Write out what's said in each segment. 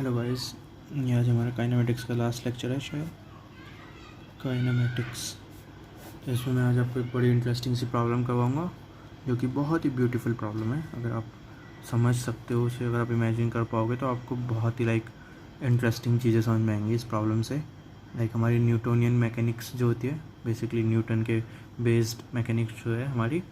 Hello guys, ये आज हमारा काइनेमेटिक्स का लास्ट लेक्चर है शायद, काइनेमेटिक्स। तो इसमें मैं आज आपको एक बड़ी इंटरेस्टिंग सी प्रॉब्लम करवाऊंगा जो कि बहुत ही ब्यूटीफुल प्रॉब्लम है। अगर आप समझ सकते हो उसे, अगर आप इमेजिन कर पाओगे तो आपको बहुत ही इंटरेस्टिंग चीज़ें समझ में आएंगी इस प्रॉब्लम से। हमारी न्यूटोनियन मैकेनिक्स जो होती है, बेसिकली न्यूटन के बेस्ड मैकेनिक्स जो है हमारी,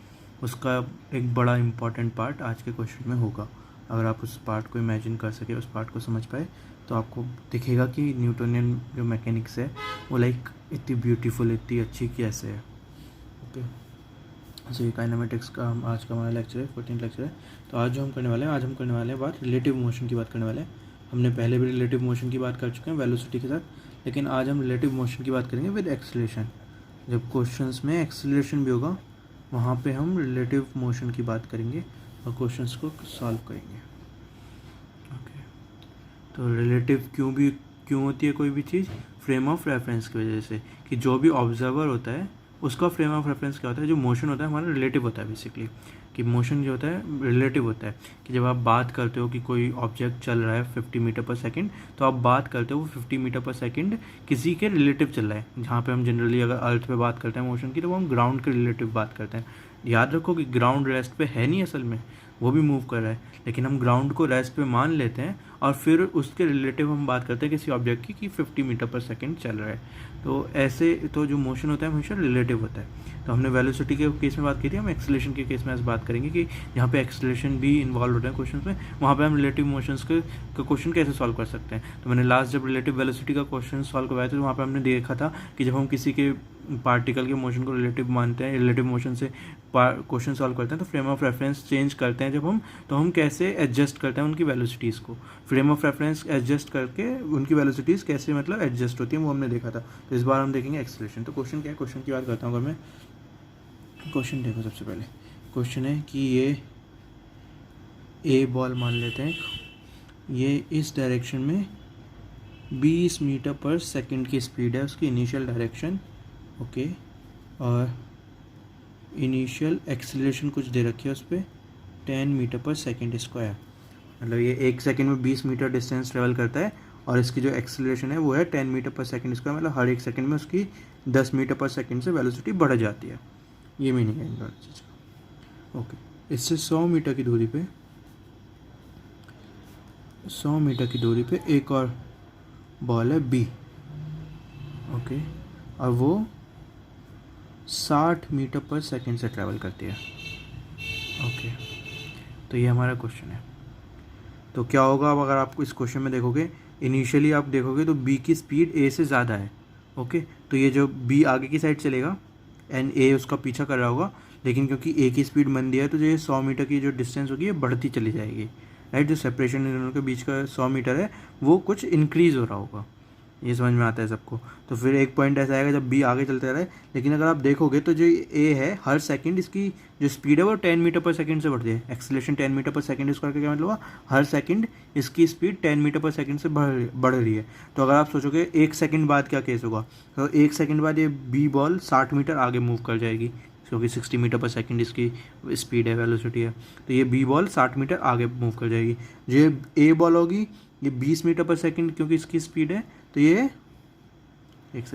उसका एक बड़ा इंपॉर्टेंट पार्ट आज के क्वेश्चन में होगा। अगर आप उस पार्ट को इमेजिन कर सके, उस पार्ट को समझ पाए, तो आपको दिखेगा कि न्यूटोनियन जो मैकेनिक्स है वो इतनी ब्यूटीफुल, इतनी अच्छी कैसे है। ओके, सो ये काइनेमेटिक्स का आज का हमारा लेक्चर है, 14 लेक्चर है। तो आज जो हम करने वाले हैं, आज हम करने वाले हैं बात रिलेटिव मोशन की बात करने वाले हैं। हमने पहले भी रिलेटिव मोशन की बात कर चुके हैं वेलोसिटी के साथ, लेकिन आज हम रिलेटिव मोशन की बात करेंगे विद एक्सेलरेशन। जब क्वेश्चंस में एक्सेलरेशन भी होगा, वहाँ पे हम रिलेटिव मोशन की बात करेंगे और क्वेश्चंस को सॉल्व करेंगे। ओके, तो रिलेटिव क्यों होती है कोई भी चीज़? फ्रेम ऑफ रेफरेंस की वजह से, कि जो भी ऑब्जर्वर होता है उसका फ्रेम ऑफ रेफरेंस क्या होता है? जो मोशन होता है हमारा रिलेटिव होता है बेसिकली, कि मोशन जो होता है रिलेटिव होता है। कि जब आप बात करते हो कि कोई ऑब्जेक्ट चल रहा है 50 मीटर पर सेकंड, तो आप बात करते हो वो 50 मीटर पर सेकंड किसी के रिलेटिव चल रहा है। जहाँ पे हम जनरली अगर अर्थ पे बात करते हैं मोशन की, तो वो हम ग्राउंड के रिलेटिव बात करते हैं। याद रखो कि ग्राउंड रेस्ट पे है नहीं असल में, वो भी मूव कर रहा है, लेकिन हम ग्राउंड को रेस्ट पे मान लेते हैं और फिर उसके रिलेटिव हम बात करते हैं किसी ऑब्जेक्ट की कि 50 मीटर पर सेकंड चल रहा है। तो ऐसे तो जो मोशन होता है हमेशा रिलेटिव होता है। तो हमने वेलोसिटी के केस में बात की थी, हम एक्सेलरेशन के केस में आज बात करेंगे कि यहाँ पे एक्सेलरेशन भी इन्वॉल्व होता है क्वेश्चन में। वहाँ पे हम रिलेटिव मोशंस के क्वेश्चन कैसे सॉल्व कर सकते हैं। तो मैंने लास्ट जब रिलेटिव वेलोसिटी का क्वेश्चन सॉल्व करवाया था, तो वहाँ पे हमने देखा था कि जब हम किसी के पार्टिकल के मोशन को रिलेटिव मानते हैं, रिलेटिव मोशन से क्वेश्चन सॉल्व करते हैं, तो फ्रेम ऑफ रेफरेंस चेंज करते हैं जब हम, तो हम कैसे एडजस्ट करते हैं उनकी वेलोसिटीज़ को। फ्रेम ऑफ रेफरेंस एडजस्ट करके उनकी वेलोसिटीज़ कैसे एडजस्ट होती है, वो हमने देखा था। तो इस बार हम देखेंगे एक्सेलरेशन। तो क्वेश्चन क्या है, क्वेश्चन की बात करता हूँ। अगर मैं क्वेश्चन देखो, सबसे पहले क्वेश्चन है कि ये ए बॉल मान लेते हैं, ये इस डायरेक्शन में 20 मीटर पर सेकंड की स्पीड है, उसकी इनिशियल डायरेक्शन। ओके, और इनिशियल एक्सेलरेशन कुछ दे रखी है उस पर 10 मीटर पर सेकंड स्क्वायर। मतलब ये 1 सेकंड में 20 मीटर डिस्टेंस ट्रेवल करता है, और इसकी जो एक्सेलरेशन है वो है 10 मीटर पर सेकंड स्क्वायर। मतलब हर 1 सेकंड में उसकी 10 मीटर पर सेकंड से वेलोसिटी बढ़ जाती है। ये मीनिंग है इन चीज़ का। ओके, इससे 100 मीटर की दूरी पे, 100 मीटर की दूरी पे एक और बॉल है बी। ओके, और वो 60 मीटर पर सेकंड से ट्रैवल करती है। ओके, तो ये हमारा क्वेश्चन है। तो क्या होगा अब अगर आप इस क्वेश्चन में देखोगे, इनिशियली आप देखोगे तो बी की स्पीड ए से ज़्यादा है। ओके, तो ये जो बी आगे की साइड चलेगा एंड ए उसका पीछा कर रहा होगा, लेकिन क्योंकि ए की स्पीड मंदी है, तो जो ये 100 मीटर की जो डिस्टेंस होगी ये बढ़ती चली जाएगी। राइट, जो सेपरेशन इन दोनों के बीच का 100 मीटर है वो कुछ इंक्रीज़ हो रहा होगा। ये समझ में आता है सबको। तो फिर एक पॉइंट ऐसा आएगा जब बी आगे चलते रहे, लेकिन अगर आप देखोगे तो जो ए है, हर सेकंड इसकी जो स्पीड है वो 10 मीटर पर सेकंड से बढ़ती है। एक्सेलरेशन 10 मीटर पर सेकंड स्क्वायर का क्या मतलब हुआ? हर सेकंड इसकी स्पीड 10 मीटर पर सेकंड से बढ़ रही है। तो अगर आप सोचोगे 1 सेकंड बाद क्या केस होगा, तो 1 सेकंड बाद ये बी बॉल 60 मीटर आगे मूव कर जाएगी, क्योंकि 60 मीटर पर सेकंड इसकी स्पीड है, वेलोसिटी है। तो ये बी बॉल 60 मीटर आगे मूव कर जाएगी। जो ये ए बॉल होगी ये 20 मीटर पर सेकंड क्योंकि इसकी स्पीड है, तो ये 1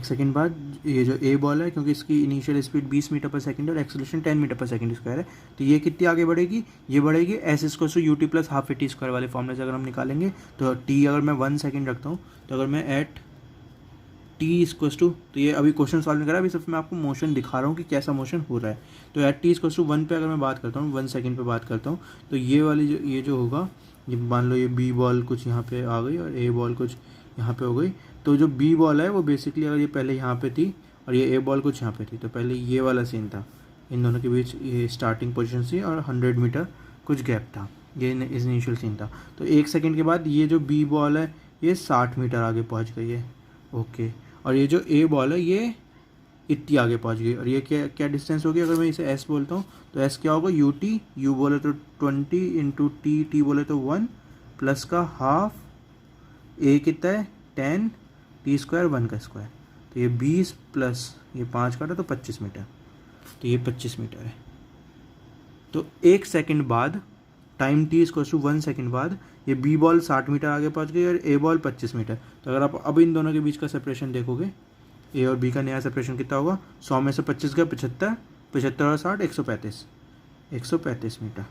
सेकंड बाद ये जो ए बॉल है, क्योंकि इसकी इनिशियल स्पीड 20 मीटर पर सेकंड है और एक्सेलरेशन 10 मीटर पर सेकंड स्क्वायर है, तो ये कितनी आगे बढ़ेगी? ये बढ़ेगी S square to U T plus half A T square वाले फॉर्मूले से अगर हम निकालेंगे, तो टी अगर मैं 1 सेकंड रखता हूँ, तो अगर मैं एट टी स्क्वायर टू, तो ये अभी क्वेश्चन सॉल्व नहीं करा, अभी सिर्फ मैं आपको मोशन दिखा रहा हूँ कि कैसा मोशन हो रहा है। तो एट टी स्क्वायर टू 1 पे अगर मैं बात करता हूँ, 1 सेकंड पे बात करता हूँ, तो ये वाली ये जो होगा, ये मान लो ये बी बॉल कुछ यहाँ पे आ गई और ए बॉल कुछ यहाँ पे हो गई। तो जो बी बॉल है वो बेसिकली अगर ये पहले यहाँ पे थी और ये ए बॉल कुछ यहाँ पे थी, तो पहले ये वाला सीन था, इन दोनों के बीच ये स्टार्टिंग पोजीशन थी और 100 मीटर कुछ गैप था, ये इनिशियल सीन था। तो 1 सेकंड के बाद ये जो बी बॉल है ये 60 मीटर आगे पहुँच गई है। ओके, और ये जो ए बॉल है ये इतनी आगे पहुँच गई, और ये क्या क्या डिस्टेंस होगी? अगर मैं इसे एस बोलता हूँ तो एस क्या होगा? यू टी, यू बोले तो 20 इंटू टी, टी बोले तो 1 प्लस का हाफ, ए कितना है 10, टी स्क्वायर 1 का स्क्वायर, तो ये 20 प्लस ये 5 का था तो 25 मीटर, तो ये 25 मीटर है। तो 1 सेकंड बाद time T equals to 1 second बाद ये बी बॉल 60 मीटर आगे पहुंच गई और ए बॉल 25 मीटर। तो अगर आप अब इन दोनों के बीच का सेपरेशन देखोगे, ए और बी का नया सेपरेशन कितना होगा, 100 में से 25 गया 75, 75 और 60 135 metre.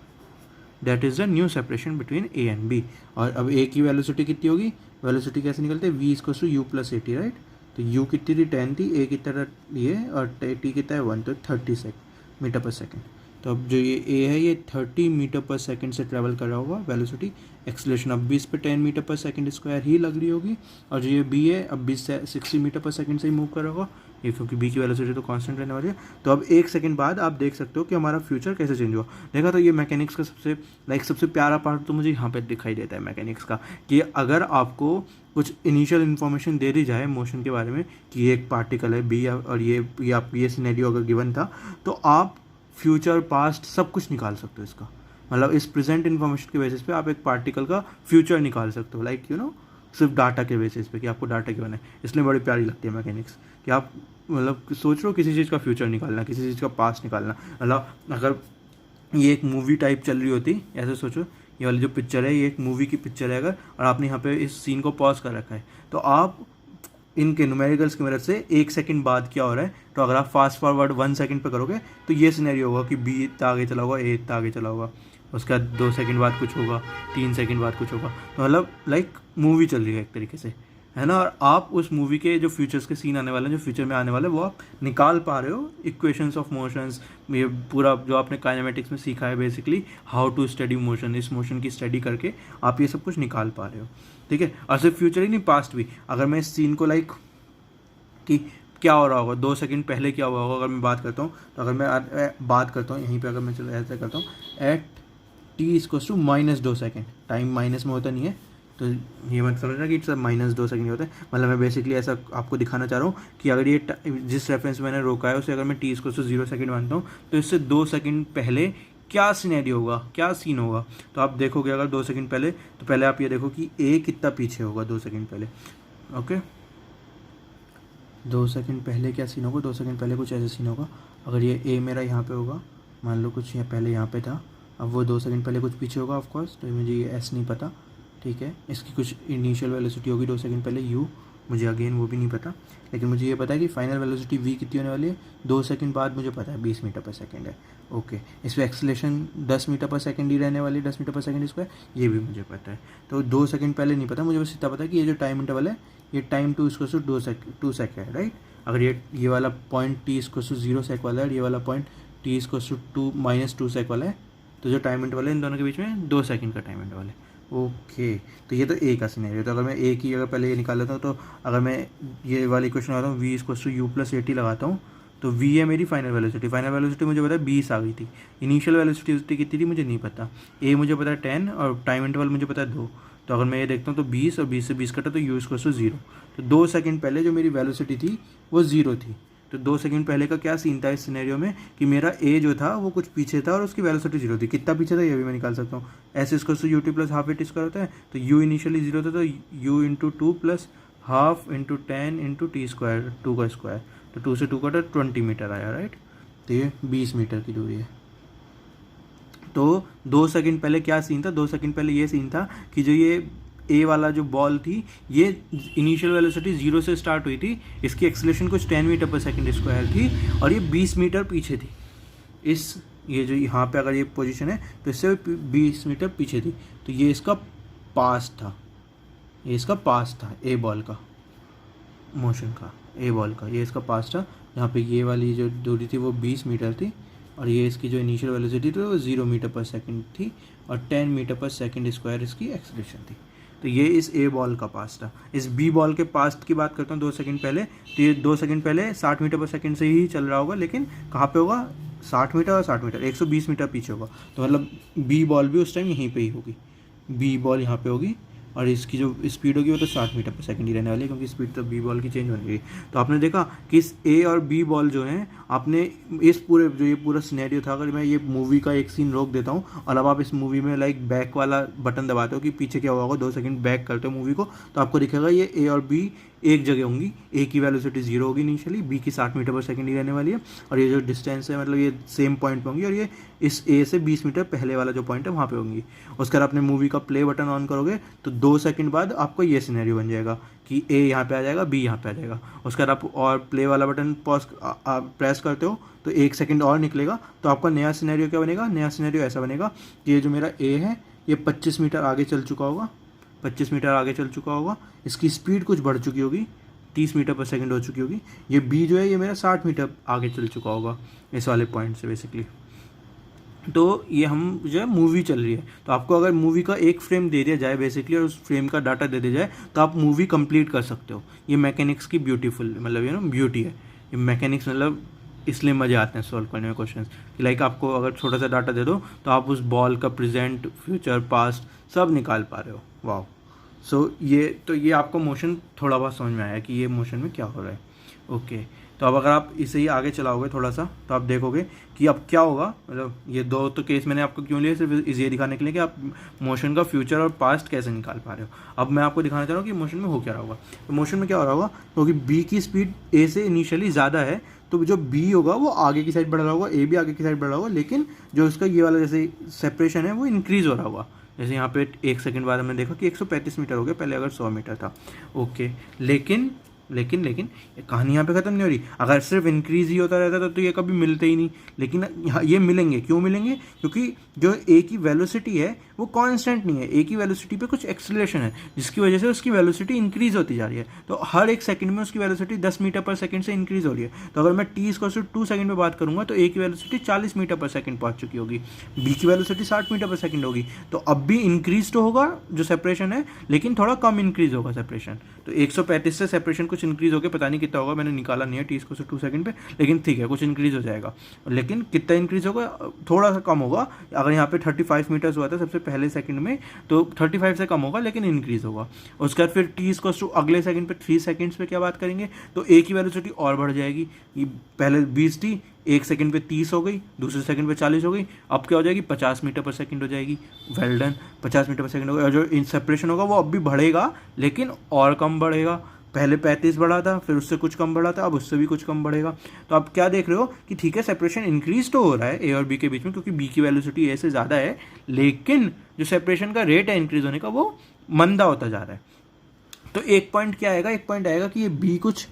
That is the new separation between A and B. और अब ए की वेलोसिटी कितनी होगी, वेलोसिटी कैसे निकलते हैं, V equals to U plus A T, right. तो यू कितनी थी 10 थी, ए कितना ये और टी कितना है 1, तो 30 मीटर पर सेकेंड। तो अब जो ये ए है ये 30 मीटर पर सेकेंड से ट्रैवल कर रहा होगा वेलोसिटी। एक्सलेशन अब भी इस पर 10 मीटर पर सेकेंड स्क्वायर ही लग रही होगी। और जो ये बी है अब भी 60 मीटर पर सेकेंड से ही मूव कर रहा होगा ये, क्योंकि बी की वेलोसिटी तो कांस्टेंट रहने वाली है। तो अब 1 सेकंड बाद आप देख सकते हो कि हमारा फ्यूचर कैसे चेंज हुआ। देखा, तो ये मैकेनिक्स का सबसे प्यारा पार्ट तो मुझे यहाँ पे दिखाई देता है मैकेनिक्स का, कि अगर आपको कुछ इनिशियल इन्फॉर्मेशन दे दी जाए मोशन के बारे में कि ये एक पार्टिकल है बी और ये आप ये सिनेरियो अगर गिवन था, तो आप फ्यूचर पास्ट सब कुछ निकाल सकते हो इसका। मतलब इस प्रेजेंट इन्फॉर्मेशन के बेसिस पे आप एक पार्टिकल का फ्यूचर निकाल सकते हो, लाइक सिर्फ डाटा के बेसिस पे कि आपको डाटा गिवन है। इसलिए बड़ी प्यारी लगती है मैकेनिक्स, कि आप मतलब सोच रहे हो किसी चीज़ का फ्यूचर निकालना, किसी चीज़ का पास्ट निकालना। मतलब अगर ये एक मूवी टाइप चल रही होती, ऐसे सोचो ये वाली जो पिक्चर है ये एक मूवी की पिक्चर है अगर, और आपने यहाँ पे इस सीन को पॉज कर रखा है, तो आप इनके न्यूमेरिकल्स की मदद से 1 सेकंड बाद क्या हो रहा है, तो अगर आप फास्ट फॉरवर्ड 1 सेकंड पे करोगे तो ये सिनेरियो होगा कि बी इतना आगे चला होगा, ए इतना आगे चला होगा, उसके बाद 2 सेकंड बाद कुछ होगा, 3 सेकंड बाद कुछ होगा। तो मतलब लाइक मूवी चल रही है एक तरीके से, है ना। और आप उस मूवी के जो फ्यूचर्स के सीन आने वाले हैं, जो फ्यूचर में आने वाले हैं, वो आप निकाल पा रहे हो इक्वेशंस ऑफ मोशंस। ये पूरा जो आपने काइनेमेटिक्स में सीखा है basically how to study motion, इस मोशन की स्टडी करके आप ये सब कुछ निकाल पा रहे हो, ठीक है। और सिर्फ फ्यूचर ही नहीं, पास्ट भी। अगर मैं इस सीन को लाइक कि क्या हो रहा होगा 2 सेकंड पहले क्या हुआ होगा, अगर मैं बात करता हूँ, तो अगर मैं बात करता हूँ यहीं पे, अगर मैं चलो ऐसे करता हूँ, at T equals to -2 second, time minus में होता नहीं है, तो ये मत समझना कि इट्स -2 सेकंड होता है। मतलब मैं बेसिकली ऐसा आपको दिखाना चाह रहा हूँ कि अगर ये जिस रेफरेंस मैंने रोका है उसे अगर मैं टी इक्वल्स टू 0 सेकंड मानता हूँ, तो इससे 2 सेकंड पहले क्या सिनेरियो होगा, क्या सीन होगा। तो आप देखोगे अगर 2 सेकंड पहले, तो पहले आप ये देखो कि ए कितना पीछे होगा 2 सेकंड पहले। ओके, 2 सेकंड पहले क्या सीन होगा, 2 सेकंड पहले कुछ ऐसा सीन होगा। अगर ये ए मेरा यहाँ पे होगा, मान लो कुछ यहाँ पहले यहाँ पे था, अब वो 2 सेकंड पहले कुछ पीछे होगा ऑफकोर्स, तो मुझे ये एस नहीं पता, ठीक है। इसकी कुछ इनिशियल वेलोसिटी होगी 2 सेकंड पहले यू, मुझे अगेन वो भी नहीं पता, लेकिन मुझे ये पता है कि फाइनल वेलोसिटी वी कितनी होने वाली है 2 सेकंड बाद, मुझे पता है 20 मीटर पर सेकंड है। ओके, इस पर एक्सेलेरेशन 10 मीटर पर सेकंड ही रहने वाली है, 10 मीटर पर सेकंड स्क्वायर, ये भी मुझे पता है। तो 2 सेकंड पहले नहीं पता मुझे, बस इतना पता है कि ये जो टाइम इंटरवल है ये टाइम 2 2 सेक है, राइट। अगर ये वाला पॉइंट टी इक्वल टू 0 सेक वाला है और ये वाला पॉइंट टी इक्वल टू -2 सेक वाला है, तो जो टाइम इंटरवल है इन दोनों के बीच में 2 सेकंड का टाइम इंटरवल है। ओके, तो ये तो ए का सिनेरियो। तो अगर मैं ए की अगर पहले ये निकाल लेता हूँ, तो अगर मैं ये वाली इक्वेशन लगाता हूँ V equal to U plus A T लगाता हूँ, तो वी है मेरी फाइनल वेलोसिटी। फाइनल वेलोसिटी मुझे पता है 20 आ गई थी, इनिशियल वेलोसिटी कितनी थी मुझे नहीं पता, ए मुझे पता है 10 और टाइम इंटरवल मुझे पता है 2। तो अगर मैं ये देखता हूँ तो 20 और 20 से 20 कटा तो यू इक्वल टू 0। तो 2 सेकंड पहले जो मेरी वेलोसिटी थी वो 0 थी। तो 2 सेकंड पहले का क्या सीन था इस सिनेरियो में, कि मेरा ए जो था वो कुछ पीछे था और उसकी वेलोसिटी 0 थी। कितना पीछे था ये भी मैं निकाल सकता हूँ, S equal to U T plus half A T square होता है, तो यू इनिशियली 0 था, तो U into 2 plus half into 10 into T square, 2 का स्क्वायर, तो 2 से 2 कटा 20 मीटर आया, राइट। तो ये 20 मीटर की दूरी है। तो 2 सेकंड पहले क्या सीन था, 2 सेकंड पहले ये सीन था कि जो ये ए वाला जो बॉल थी ये इनिशियल वेलोसिटी 0 से स्टार्ट हुई थी, इसकी एक्सेलेरेशन कुछ 10 मीटर पर सेकंड स्क्वायर थी और ये 20 मीटर पीछे थी। ये जो यहाँ पे अगर ये पोजीशन है तो इससे 20 मीटर पीछे थी। तो ये इसका पास था, ये इसका पास था ए बॉल का मोशन का, ए बॉल का ये इसका पास था। यहाँ पे ये वाली जो दूरी थी वो 20 मीटर थी और ये इसकी जो इनिशियल वेलोसिटी थी वो 0 मीटर पर सेकंड थी और 10 मीटर पर सेकंड स्क्वायर इसकी एक्सेलेरेशन थी। तो ये इस ए बॉल का पास्ट था। इस बी बॉल के पास्ट की बात करता हूँ 2 सेकंड पहले, तो ये 2 सेकंड पहले 60 मीटर पर सेकंड से ही चल रहा होगा, लेकिन कहाँ पे होगा 60 मीटर और 60 मीटर 120 मीटर पीछे होगा। तो मतलब बी बॉल भी उस टाइम यहीं पे ही होगी, बी बॉल यहाँ पे होगी और इसकी जो स्पीड होगी वो तो 60 मीटर पर सेकंड ही रहने वाली है, क्योंकि स्पीड तो बी बॉल की चेंज होने लगी। तो आपने देखा कि इस ए और बी बॉल जो हैं, आपने इस पूरे जो ये पूरा सिनेरियो था, अगर मैं ये मूवी का एक सीन रोक देता हूँ और अब आप इस मूवी में लाइक बैक वाला बटन दबाते हो कि पीछे क्या हुआ होगा, 2 सेकंड बैक करते हो मूवी को, तो आपको दिखेगा ये ए और बी एक जगह होंगी, ए की वेलोसिटी 0 होगी इनिशियली, बी की 60 मीटर पर सेकंड ही रहने वाली है, और ये जो डिस्टेंस है मतलब ये सेम पॉइंट पे होंगी, और ये इस ए से 20 मीटर पहले वाला जो पॉइंट है वहाँ पे होंगी। उसके बाद अपने मूवी का प्ले बटन ऑन करोगे तो 2 सेकंड बाद आपको ये सिनेरियो बन जाएगा कि ए यहाँ पे आ जाएगा, बी यहाँ पे आ जाएगा। उसके बाद आप और प्ले वाला बटन पॉज प्रेस करते हो तो 1 सेकंड और निकलेगा, तो आपका नया सिनेरियो क्या बनेगा, नया सिनेरियो ऐसा बनेगा कि ये जो मेरा ए है ये 25 मीटर आगे चल चुका होगा, 25 मीटर आगे चल चुका होगा, इसकी स्पीड कुछ बढ़ चुकी होगी, 30 मीटर पर सेकंड हो चुकी होगी। ये बी जो है ये मेरा 60 मीटर आगे चल चुका होगा इस वाले पॉइंट से बेसिकली। तो ये हम जो है मूवी चल रही है, तो आपको अगर मूवी का एक फ्रेम दे दिया जाए बेसिकली और उस फ्रेम का डाटा दे दिया जाए तो आप मूवी कंप्लीट कर सकते हो। ये मैकेनिक्स की ब्यूटीफुल मतलब ये ना ब्यूटी है। ये मैकेनिक्स मतलब इसलिए मज़े आते हैं सॉल्व करने में क्वेश्चन कि लाइक आपको अगर छोटा सा डाटा दे दो तो आप उस बॉल का प्रेजेंट फ्यूचर पास्ट सब निकाल पा रहे हो। वाह। सो ये आपको मोशन थोड़ा बहुत समझ में आया कि ये मोशन में क्या हो रहा है। ओके, तो अब अगर आप इसे ही आगे चलाओगे थोड़ा सा तो आप देखोगे कि अब क्या होगा। मतलब ये दो तो केस मैंने आपको क्यों लिए, सिर्फ ये दिखाने के लिए कि आप मोशन का फ्यूचर और पास्ट कैसे निकाल पा रहे हो। अब मैं आपको दिखाना चाह रहा हूँ कि मोशन में हो क्या रहा होगा। तो मोशन में क्या हो रहा होगा, क्योंकि बी की स्पीड ए से इनिशियली ज़्यादा है तो जो बी होगा वो आगे की साइड बढ़ रहा होगा, ए भी आगे की साइड बढ़ रहा होगा, लेकिन जो इसका ये वाला जैसे सेपरेशन है वो इंक्रीज़ हो रहा होगा। जैसे यहाँ पे 1 सेकंड बाद हमने देखा कि 135 मीटर हो गया, पहले अगर 100 मीटर था। ओके, लेकिन ये कहानी यहाँ पे ख़त्म नहीं हो रही। अगर सिर्फ इंक्रीज ही होता रहता तो ये कभी मिलते ही नहीं, लेकिन ये मिलेंगे। क्यों मिलेंगे? क्योंकि जो ए की वेलोसिटी है वो कांस्टेंट नहीं है, ए की वेलोसिटी पे कुछ एक्सेलरेशन है जिसकी वजह से उसकी वेलोसिटी इंक्रीज होती जा रही है। तो हर एक सेकंड में उसकी वेलोसिटी 10 मीटर पर सेकंड से इंक्रीज हो रही है। तो अगर मैं टी इसको 2 सेकंड में बात करूंगा तो ए की वेलोसिटी 40 मीटर पर सेकंड पहुंच चुकी होगी, बी की वेलोसिटी 60 मीटर पर सेकंड होगी। तो अब भी इंक्रीज तो होगा जो सेपरेशन है, लेकिन थोड़ा कम इंक्रीज होगा सेपरेशन। तो 135 से सेपरेशन कुछ इंक्रीज होकर पता नहीं कितना होगा, मैंने निकाला नहीं है टी इसको 2 सेकंड पे, लेकिन ठीक है कुछ इंक्रीज हो जाएगा। लेकिन कितना इंक्रीज होगा, थोड़ा सा कम होगा। अगर यहाँ पे 35 मीटर्स हुआ था सबसे पहले सेकंड में तो 35 से कम होगा, लेकिन इंक्रीज होगा। उसके बाद फिर टी इसको अगले सेकंड पे 3 सेकंड्स पे क्या बात करेंगे, तो ए की वेलोसिटी और बढ़ जाएगी। पहले 20 थी, 1 सेकंड पे 30 हो गई, दूसरे सेकंड पे 40 हो गई, अब क्या हो जाएगी 50 मीटर पर सेकंड हो जाएगी। वेल डन, 50 मीटर पर सेकंड होगा। और जो इन सेपरेशन होगा वो अब भी बढ़ेगा, लेकिन और कम बढ़ेगा। पहले 35 बढ़ा था, फिर उससे कुछ कम बढ़ा था, अब उससे भी कुछ कम बढ़ेगा। तो आप क्या देख रहे हो कि ठीक है सेपरेशन इंक्रीज तो हो रहा है ए और बी के बीच में, क्योंकि बी की वेलोसिटी ए से ज़्यादा है, लेकिन जो सेपरेशन का रेट है इंक्रीज होने का वो मंदा होता जा रहा है। तो एक पॉइंट क्या आएगा, एक पॉइंट आएगा कि ये बी कुछ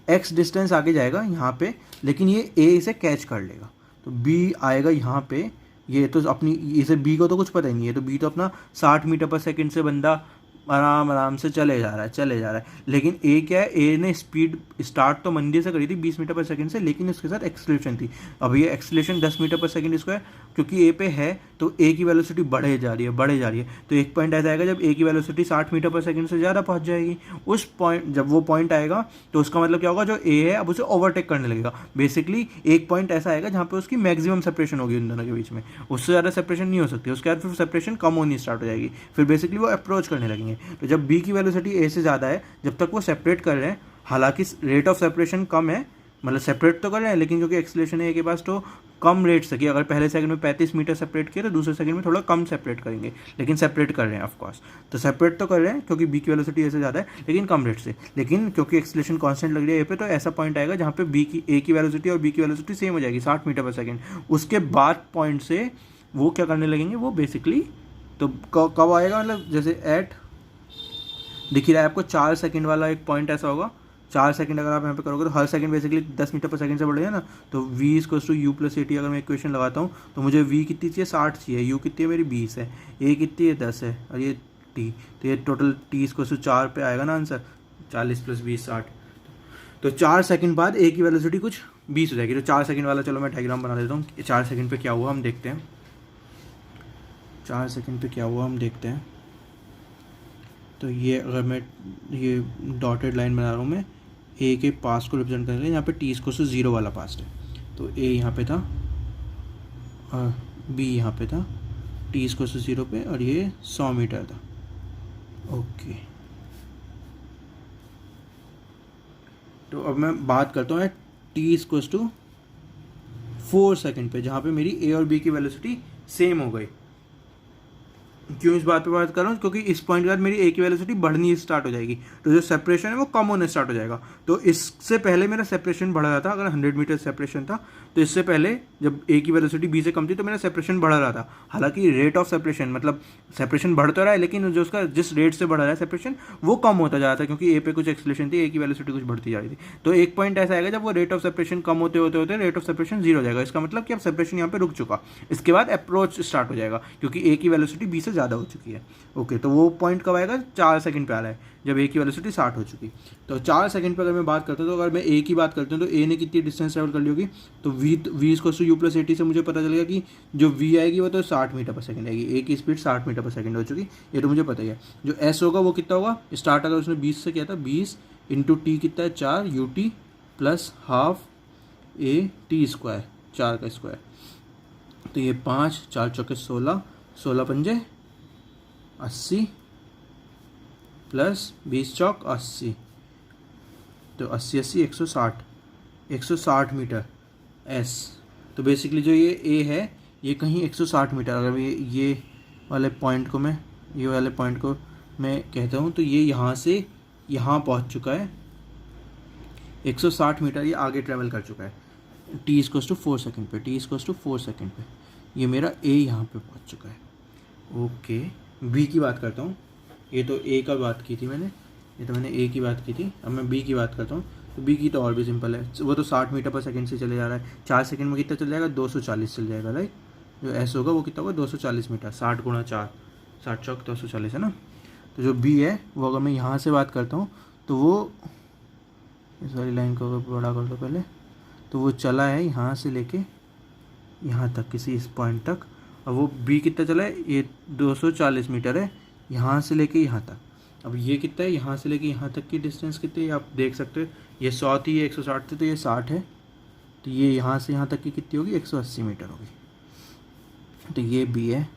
एक्स डिस्टेंस आगे जाएगा यहाँ पे, लेकिन ये ए इसे कैच कर लेगा। तो बी आएगा यहाँ पे, ये तो अपनी इसे बी को तो कुछ पता ही नहीं है, तो बी तो अपना 60 मीटर पर सेकंड से बंदा आराम से चले जा रहा है। लेकिन ए क्या है, ए ने स्पीड स्टार्ट तो मंदी से करी थी 20 मीटर पर सेकंड से, लेकिन उसके साथ एक्सेलरेशन थी। अब ये एक्सेलरेशन 10 मीटर पर सेकंड इसको है, क्योंकि ए पे है तो ए की वेलोसिटी बढ़े जा रही है। तो एक पॉइंट ऐसा आएगा जब ए की वेलोसिटी 60 मीटर पर सेकंड से ज़्यादा पहुंच जाएगी। उस पॉइंट जब वो पॉइंट आएगा तो उसका मतलब क्या होगा, जो ए है अब उसे ओवरटेक करने लगेगा। बेसिकली एक पॉइंट ऐसा आएगा जहाँ पे उसकी मैक्सिमम सेपरेशन होगी उन दोनों के बीच में, उससे ज़्यादा सेपरेशन नहीं हो सकती। उसके बाद फिर सेपरेशन कम होनी स्टार्ट हो जाएगी, फिर बेसिकली वो अप्रोच करने लगेंगे। तो जब बी की वेलोसिटी ए से ज़्यादा है, जब तक वो सेपरेट कर रहे हैं, हालांकि रेट ऑफ सेपरेशन कम है, मतलब सेपरेट तो कर रहे हैं, लेकिन क्योंकि एक्सेलरेशन है ए के पास तो कम रेट से कि अगर पहले सेकंड में 35 मीटर सेपरेट किए तो दूसरे सेकंड में थोड़ा कम सेपरेट करेंगे, लेकिन सेपरेट कर रहे हैं ऑफकोर्स। तो सेपरेट तो कर रहे हैं क्योंकि बी की वेलोसिटी ए से ज़्यादा है, लेकिन कम रेट से। लेकिन क्योंकि एक्सेलरेशन कांस्टेंट लग रही है ए पे, तो ऐसा पॉइंट आएगा जहाँ पे ए की वेलोसिटी और बी की वेलोसिटी सेम हो जाएगी 60 मीटर पर सेकेंड। उसके बाद पॉइंट से वो क्या करने लगेंगे, वो बेसिकली तो कब आएगा, मतलब जैसे एट दिख ही रहा है आपको 4 सेकंड वाला एक पॉइंट ऐसा होगा। 4 सेकंड अगर आप यहाँ पे करोगे तो हर सेकंड बेसिकली 10 मीटर पर सेकंड से बढ़ेगा ना। तो v = u+at अगर मैं इक्वेशन लगाता हूँ तो मुझे v कितनी चाहिए, 60 चाहिए, u कितनी है मेरी 20 है, a कितनी है 10 है, और ये t, तो ये टोटल t = 4 पे आएगा ना आंसर, 40 + 20 60। तो 4 सेकंड बाद a की वेलोसिटी कुछ 20 हो जाएगी। तो 4 सेकंड वाला चलो मैं डायग्राम बना देता हूँ। 4 सेकंड पे क्या हुआ हम देखते हैं। 4 सेकंड पे क्या हुआ हम देखते हैं। तो ये अगर मैं ये डॉटेड लाइन बना रहा हूँ, मैं ए के पास को रिप्रेजेंट करने के लिए, यहाँ पे टी = 0 वाला पास्ट है। तो ए यहाँ पे था और बी यहाँ पे था, टी = 0 पे, और ये 100 मीटर था। ओके, तो अब मैं बात करता हूँ टी = 4 सेकंड पे, जहाँ पे मेरी ए और बी की वेलोसिटी सेम हो गई। क्यों इस बात पे बात कर रहा हूँ, क्योंकि इस पॉइंट के बाद मेरी ए की वेलोसिटी बढ़नी स्टार्ट हो जाएगी, तो जो सेपरेशन है वो कम होने स्टार्ट हो जाएगा। तो इससे पहले मेरा सेपरेशन बढ़ रहा था, अगर 100 मीटर सेपरेशन था तो इससे पहले जब ए की वेलोसिटी बी से कम थी तो मेरा सेपरेशन बढ़ रहा था। हालांकि रेट ऑफ सेपरेशन मतलब सेपरेशन बढ़ तो रहा है, लेकिन जो उसका जिस रेट से बढ़ रहा है सेपरेशन वो कम होता जा रहा था, क्योंकि ए पे कुछ एक्सलेशन थी, ए की वेलोसिटी कुछ बढ़ती जा रही थी। तो एक पॉइंट ऐसा आएगा जब वो रेट ऑफ सेपरेशन कम होते होते होते रेट ऑफ सेपरेशन जीरो हो जाएगा। इसका मतलब कि अब सेपरेशन यहाँ पे रुक चुका, इसके बाद अप्रोच स्टार्ट हो जाएगा, क्योंकि ए की वेलोसिटी बी से ज़्यादा हो चुकी है। ओके, तो वो पॉइंट कब आएगा, 4 सेकंड पे आ रहा है, जब ए की वेलोसिटी 60 हो चुकी। तो 4 सेकंड पे अगर मैं बात करता हूँ, तो अगर मैं ए की बात करता हूँ तो ए ने कितनी डिस्टेंस ट्रेवल कर ली होगी, तो V is U plus A T से मुझे पता चलेगा कि जो वी आएगी वो तो 60 मीटर पर सेकंड आएगी, ए की स्पीड 60 मीटर पर सेकंड हो चुकी, ये तो मुझे पता ही है। जो एस होगा वो कितना होगा, स्टार्ट अगर उसने 20 से किया था, 20 इंटू टी कितना है 4 you T plus half A T square, 4 का स्क्वायर, तो ये 5 4 चौके 16, 16 पंजे 80 प्लस 20 चौक 80, तो 80 80 160, 160 मीटर एस। तो बेसिकली जो ये ए है ये कहीं 160 मीटर, अगर ये वाले पॉइंट को मैं ये वाले पॉइंट को मैं कहता हूँ तो ये यहाँ से यहाँ पहुँच चुका है, 160 मीटर ये आगे ट्रैवल कर चुका है। टी इक्वल्स टू 4 सेकेंड पे, टी इक्वल्स टू 4 सेकेंड पे ये मेरा ए यहाँ पे पहुँच चुका है। ओके, बी की बात करता हूँ। ये तो ए का बात की थी मैंने, ये तो मैंने ए की बात की थी, अब मैं बी की बात करता हूँ। तो बी की तो और भी सिंपल है, वो तो 60 मीटर पर सेकंड से चले जा रहा है, 4 सेकंड में कितना चल जाएगा, 240 चल जाएगा, राइट। जो एस होगा वो कितना होगा, 240 मीटर, 60 गुणा 4, 60 चौक 240 है ना। तो जो बी है वो अगर मैं यहाँ से बात करता हूँ तो वो इस वाली लाइन को अगर बड़ा कर दो पहले, तो वो चला है यहाँ से लेके यहाँ तक, किसी इस पॉइंट तक, और वो बी कितना चला है, ये 240 मीटर है यहाँ से लेके यहाँ तक। अब ये कितना है, यहाँ से लेके यहाँ तक की डिस्टेंस कितनी है आप देख सकते हो, ये 100 थी, ये 160 थी, तो ये 60 है, तो ये यहाँ से यहाँ तक की कितनी होगी, 180 मीटर होगी। तो ये बी है,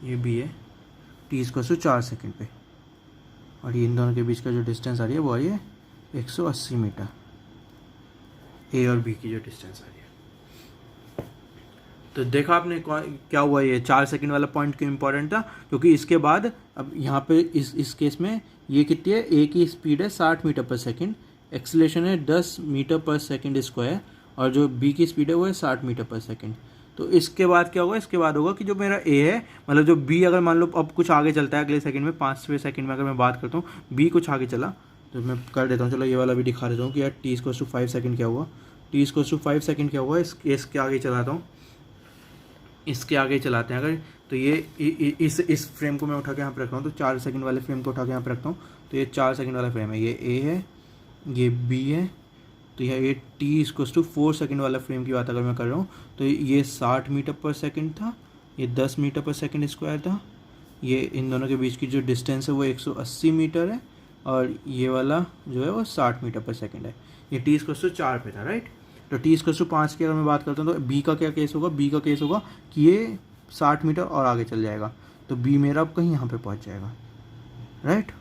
ये बी है, टी इक्वल्स टू 4 सेकेंड पे, और ये इन दोनों के बीच का जो डिस्टेंस आ रही है वो आ रही है 180 मीटर, ए और बी की जो डिस्टेंस आ रही है। तो देखा आपने क्या हुआ, ये 4 सेकंड वाला पॉइंट क्यों इंपॉर्टेंट था, क्योंकि इसके बाद अब यहाँ पे इस केस में ये कितनी है, ए की स्पीड है 60 मीटर पर सेकंड, एक्सीलरेशन है 10 मीटर पर सेकंड स्क्वायर, और जो बी की स्पीड है वो है 60 मीटर पर सेकंड। तो इसके बाद क्या होगा, इसके बाद होगा कि जो मेरा ए है, मतलब जो बी अगर मान लो अब कुछ आगे चलता है अगले सेकंड में, 5वें सेकंड में अगर मैं बात करता हूँ, बी कुछ आगे चला, तो मैं कर देता हूँ, चलो ये वाला भी दिखा देता हूँ कि यार टी इक्वल्स टू 5 सेकंड क्या हुआ, टी इक्वल्स टू 5 सेकंड क्या हुआ, इसके आगे चलाता हूँ, इसके आगे चलाते हैं अगर, तो ये इस फ्रेम को मैं उठा के यहाँ पर रख रहा हूँ, तो 4 सेकंड वाले फ्रेम को उठा के यहाँ पर रखता हूँ, तो ये 4 सेकंड वाला फ्रेम है, ये ए है, ये बी है, तो ये टी इक्वल्स टू 4 सेकंड वाला फ्रेम की बात अगर मैं कर रहा हूँ, तो ये 60 मीटर पर सेकंड था, ये 10 मीटर पर सेकंड स्क्वायर था, ये इन दोनों के बीच की जो डिस्टेंस है वो 180 मीटर है, और ये वाला जो है वो 60 मीटर पर सेकंड है। ये टी इक्वल्स टू 4 पे था, राइट। तो टी इक्वल्स टू 5 की अगर मैं बात करता हूँ तो बी का क्या केस होगा, बी का केस होगा कि ये 60 मीटर और आगे चल जाएगा, तो बी मेरा अब कहीं यहाँ पे पहुँच जाएगा, राइट,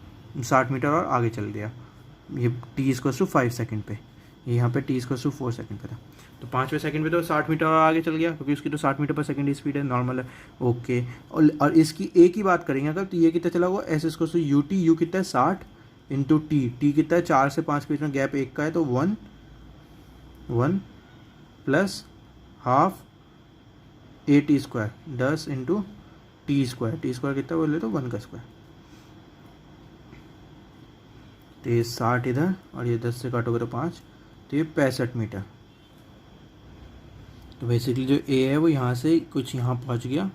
60 मीटर और आगे चल गया, ये टी इक्वल्स टू 5 सेकंड पे, ये यहाँ पे टी इक्वल्स टू 4 सेकंड पे था, तो 5वें सेकंड पे तो 60 मीटर और आगे चल गया, क्योंकि उसकी तो 60 मीटर पर सेकंड स्पीड है, नॉर्मल है। ओके, और इसकी ए की बात करेंगे अगर, तो ये कितना चला हुआ, S equals to U T, U कितना है 60 इंटू टी, टी कितना है 4 से 5 के बीच में गैप 1 का है, तो 1 plus half A T square, 10 into T square, T square कितना बोले तो 1 का स्क्वायर, तो ये 60 इधर और ये 10 से काटोगे तो 5, तो ये 65 मीटर। तो बेसिकली जो ए है वो यहाँ से कुछ यहाँ पहुँच गया,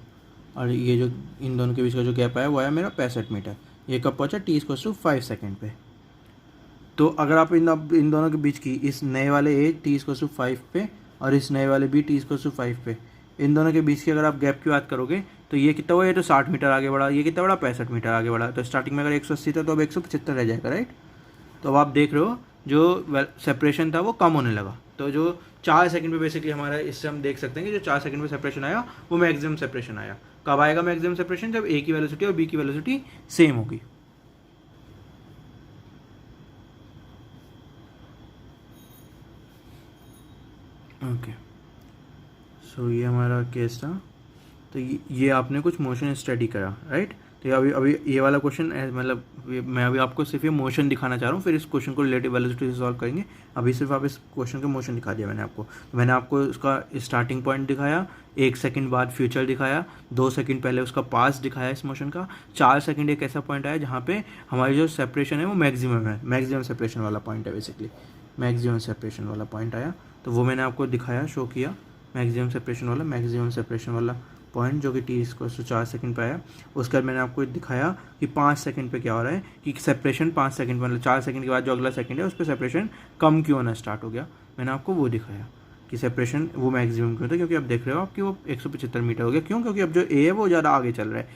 और ये जो इन दोनों के बीच का जो गैप आया वो आया मेरा 65 मीटर। ये कब पहुँचा, टी इक्वल्स टू 5 सेकेंड पे। तो अगर आप इन दोनों के बीच की इस नए वाले ए टी इक्वल्स टू 5 पे और इस नए वाले बी टी इक्वल्स टू 5 पे, इन दोनों के बीच की अगर आप गैप की बात करोगे तो ये कितना हुआ, ये तो 60 मीटर आगे बढ़ा, ये कितना बढ़ा 65 मीटर आगे बढ़ा। तो स्टार्टिंग में अगर 180 था तो अब 175 रह जाएगा, राइट। तो अब आप देख रहे हो जो सेपरेशन था वो कम होने लगा। तो जो 4 सेकंड पे बेसिकली हमारा, इससे हम देख सकते हैं कि जो 4 सेकंड पे सेपरेशन आया वो मैक्सिमम सेपरेशन आया। कब आएगा मैक्सिमम सेपरेशन, जब ए की वेलोसिटी और बी की वेलोसिटी सेम होगी। ओके, सो ये हमारा केस था। तो ये आपने कुछ मोशन स्टडी करा, राइट। तो अभी अभी ये वाला क्वेश्चन मतलब मैं अभी आपको सिर्फ ये मोशन दिखाना चाह रहा हूँ, फिर इस क्वेश्चन को रिलेटिव वेलोसिटी से सॉल्व करेंगे। अभी सिर्फ आप इस क्वेश्चन के मोशन दिखा दिया मैंने आपको। तो मैंने आपको उसका स्टार्टिंग पॉइंट दिखाया, 1 सेकंड बाद फ्यूचर दिखाया, 2 सेकंड पहले उसका पास्ट दिखाया इस मोशन का, 4 सेकंड एक ऐसा पॉइंट आया जहाँ पे हमारी जो सेपरेशन है वो मैक्सिमम है, मैक्सिमम सेपरेशन वाला पॉइंट है बेसिकली, मैक्सिमम सेपरेशन वाला पॉइंट आया। तो वो मैंने आपको दिखाया, शो किया, मैक्सिमम सेपरेशन वाला पॉइंट जो कि टी स्क्वायर से 4 सेकंड पे आया। उसके बाद मैंने आपको दिखाया कि 5 सेकंड पे क्या हो रहा है, कि सेपरेशन 5 सेकंड मतलब 4 सेकंड के बाद जो अगला सेकंड है उस पर सेपरेशन कम क्यों होना स्टार्ट हो गया। मैंने आपको वो दिखाया कि सेपरेशन वो मैक्सिमम क्यों था, क्योंकि आप देख रहे हो आप कि वो 175 मीटर हो गया। क्यों? क्योंकि अब जो ए है वो ज़्यादा आगे चल रहा है,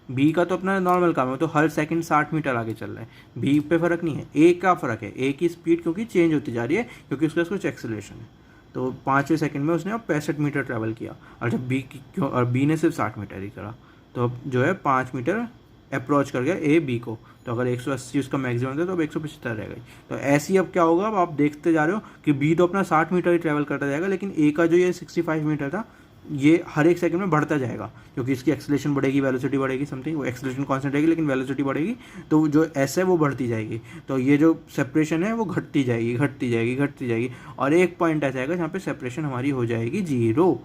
बी का तो अपना नॉर्मल काम है, तो हर सेकंड 60 मीटर आगे चल रहा है। बी पे फ़र्क नहीं है, ए का फ़र्क है, ए की स्पीड क्योंकि चेंज होती जा रही है, क्योंकि उसके पास कुछ एक्सेलरेशन है। तो 5वें सेकंड में उसने अब 65 मीटर ट्रैवल किया, और जब बी ने सिर्फ 60 मीटर ही करा, तो अब जो है 5 मीटर अप्रोच कर गया ए बी को। तो अगर 180 उसका मैक्सिमम था तो अब 175 रह गई। तो ऐसे ही अब क्या होगा, अब आप देखते जा रहे हो कि बी तो अपना 60 मीटर ही ट्रैवल करता जाएगा, लेकिन ए का जो ये 65 मीटर था ये हर एक सेकंड में बढ़ता जाएगा, क्योंकि इसकी एक्सेलरेशन बढ़ेगी, वेलोसिटी बढ़ेगी, समथिंग, वो एक्सेलरेशन कांस्टेंट रहेगी लेकिन वेलोसिटी बढ़ेगी, तो जो एस है वो बढ़ती जाएगी। तो ये जो सेपरेशन है वो घटती जाएगी, और एक पॉइंट ऐसा आएगा जहाँ पे सेपरेशन हमारी हो जाएगी 0।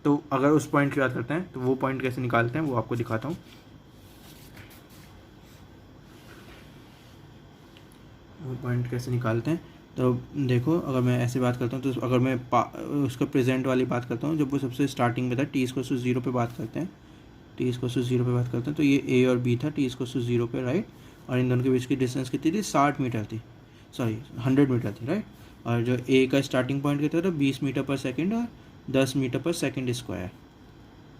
तो अगर उस पॉइंट की बात करते हैं तो वो पॉइंट कैसे निकालते हैं वो आपको दिखाता हूँ। वो पॉइंट कैसे निकालते हैं, तो देखो, अगर मैं ऐसे बात करता हूँ तो अगर मैं उसका प्रेजेंट वाली बात करता हूँ, जब वो सबसे स्टार्टिंग में था, टी स्क्वायर टू 0 पे बात करते हैं, तो ये ए और बी था टी स्क्वायर टू 0 पे, राइट। और इन दोनों के बीच की डिस्टेंस कितनी थी, 60 मीटर थी, सॉरी 100 मीटर थी, राइट। और जो ए का स्टार्टिंग पॉइंट कितना था, 20 मीटर पर सेकेंड और 10 मीटर पर सेकेंड स्क्वायर,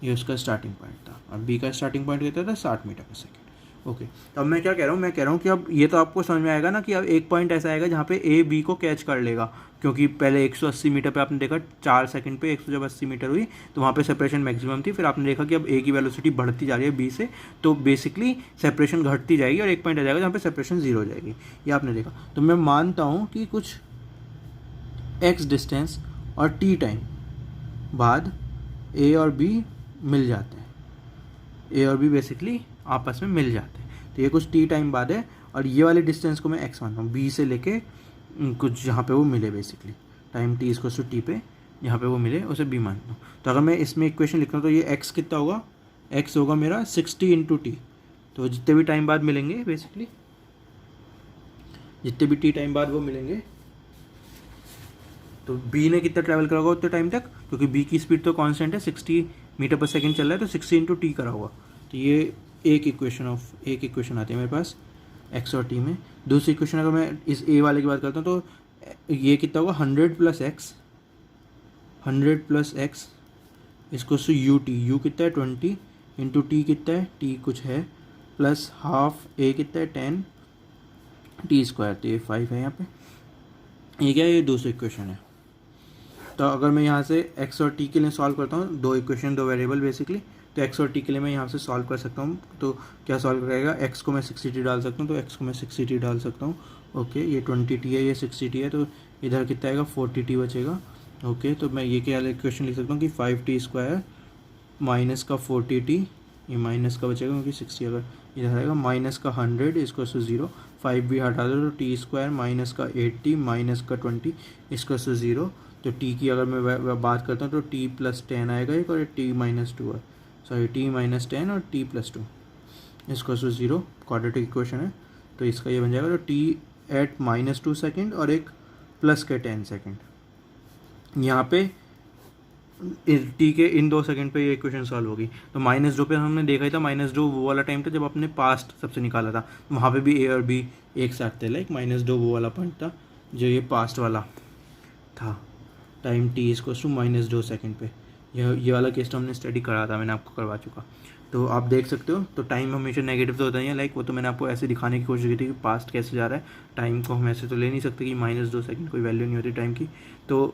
ये उसका स्टार्टिंग पॉइंट था। और बी का स्टार्टिंग पॉइंट कितना था, 60 मीटर पर सेकेंड। ओके, तो अब मैं क्या कह रहा हूँ कि अब ये तो आपको समझ में आएगा ना कि अब एक पॉइंट ऐसा आएगा जहाँ पे ए बी को कैच कर लेगा, क्योंकि पहले 180 मीटर पे आपने देखा 4 सेकंड पे 180 मीटर हुई, तो वहाँ पे सेपरेशन मैक्सिमम थी। फिर आपने देखा कि अब ए की वेलोसिटी बढ़ती जा रही है बी से, तो बेसिकली सेपरेशन घटती जाएगी और एक पॉइंट आ जाएगा जहाँ पे सेपरेशन 0 हो जाएगी, ये आपने देखा। तो मैं मानता हूँ कि कुछ एक्स डिस्टेंस और टी टाइम बाद ए और बी मिल जाते हैं, ए और बी बेसिकली आपस में मिल जाते हैं। तो ये कुछ टी टाइम बाद है, और ये वाले डिस्टेंस को मैं एक्स मानता हूँ, बी से लेके कुछ जहाँ पे वो मिले, बेसिकली टाइम टी इसको टी पे जहाँ पे वो मिले उसे बी मानता हूँ। तो अगर मैं इसमें इक्वेशन लिखता हूँ तो ये एक्स कितना होगा, एक्स होगा मेरा 60 इंटू टी। तो जितने भी टाइम बाद मिलेंगे, बेसिकली जितने भी टी टाइम बाद वो मिलेंगे, तो बी ने कितना ट्रैवल करा होगा उतने टाइम तक, क्योंकि बी की स्पीड तो कांस्टेंट है, 60 मीटर पर सेकंड चल रहा है, तो 60 इंटू टी करा होगा। तो ये एक इक्वेशन आती है मेरे पास एक्स और टी में। दूसरी इक्वेशन अगर मैं इस ए वाले की बात करता हूँ तो ये कितना होगा, 100 प्लस एक्स इसको से यू टी, यू कितना है 20 इंटू टी कितना है, टी कुछ है, प्लस हाफ ए कितना है 10 टी स्क्वायर, तो ये 5 है यहाँ पे। ये क्या है, ये दूसरी इक्वेशन है। तो अगर मैं यहाँ से एक्स और टी के लिए सॉल्व करता हूँ, दो इक्वेशन दो वेरिएबल बेसिकली, तो एक्स और टी के लिए मैं यहाँ से सॉल्व कर सकता हूँ। तो क्या सॉल्व करेगा, एक्स को मैं 60t डाल सकता हूँ, तो एक्स को मैं 60t डाल सकता हूँ। ओके, ये 20t है, ये 60t है, तो इधर कितना आएगा 40t बचेगा। ओके, तो मैं ये क्या इक्वेशन लिख सकता हूँ कि 5t स्क्वायर माइनस का 40t, ये माइनस का बचेगा क्योंकि 60 अगर इधर आएगा, माइनस का 100 इसको से 0, 5 भी हटा दो तो टी स्क्वायर माइनस का 80 माइनस का 20 इसको से 0। तो टी की अगर मैं बात करता हूँ तो टी प्लस 10 आएगा एक, और टी माइनस 2 है, सॉरी टी माइनस 10 और टी प्लस 2 इसको से 0, क्वाड्रेटिक इक्वेशन है। तो इसका ये बन जाएगा, तो टी एट -2 सेकेंड और एक प्लस के 10 सेकेंड। यहाँ पे टी के इन 2 सेकंड पे ये इक्वेशन सॉल्व होगी। तो -2 पे हमने देखा ही था, -2 वो वाला टाइम था जब अपने पास्ट सबसे निकाला था, वहाँ पे भी ए और बी एक साथ थे, लाइक -2 वो वाला पॉइंट था जो ये पास्ट वाला था, टाइम टी इसको -2 सेकंड पे। ये वाला केस तो हमने स्टडी करा था, मैंने आपको करवा चुका, तो आप देख सकते हो। तो टाइम हमेशा नेगेटिव तो होता ही है, लाइक वो तो मैंने आपको ऐसे दिखाने की कोशिश की थी कि पास्ट कैसे जा रहा है, टाइम को हम ऐसे तो ले नहीं सकते कि -2 सेकंड कोई वैल्यू नहीं होती टाइम की। तो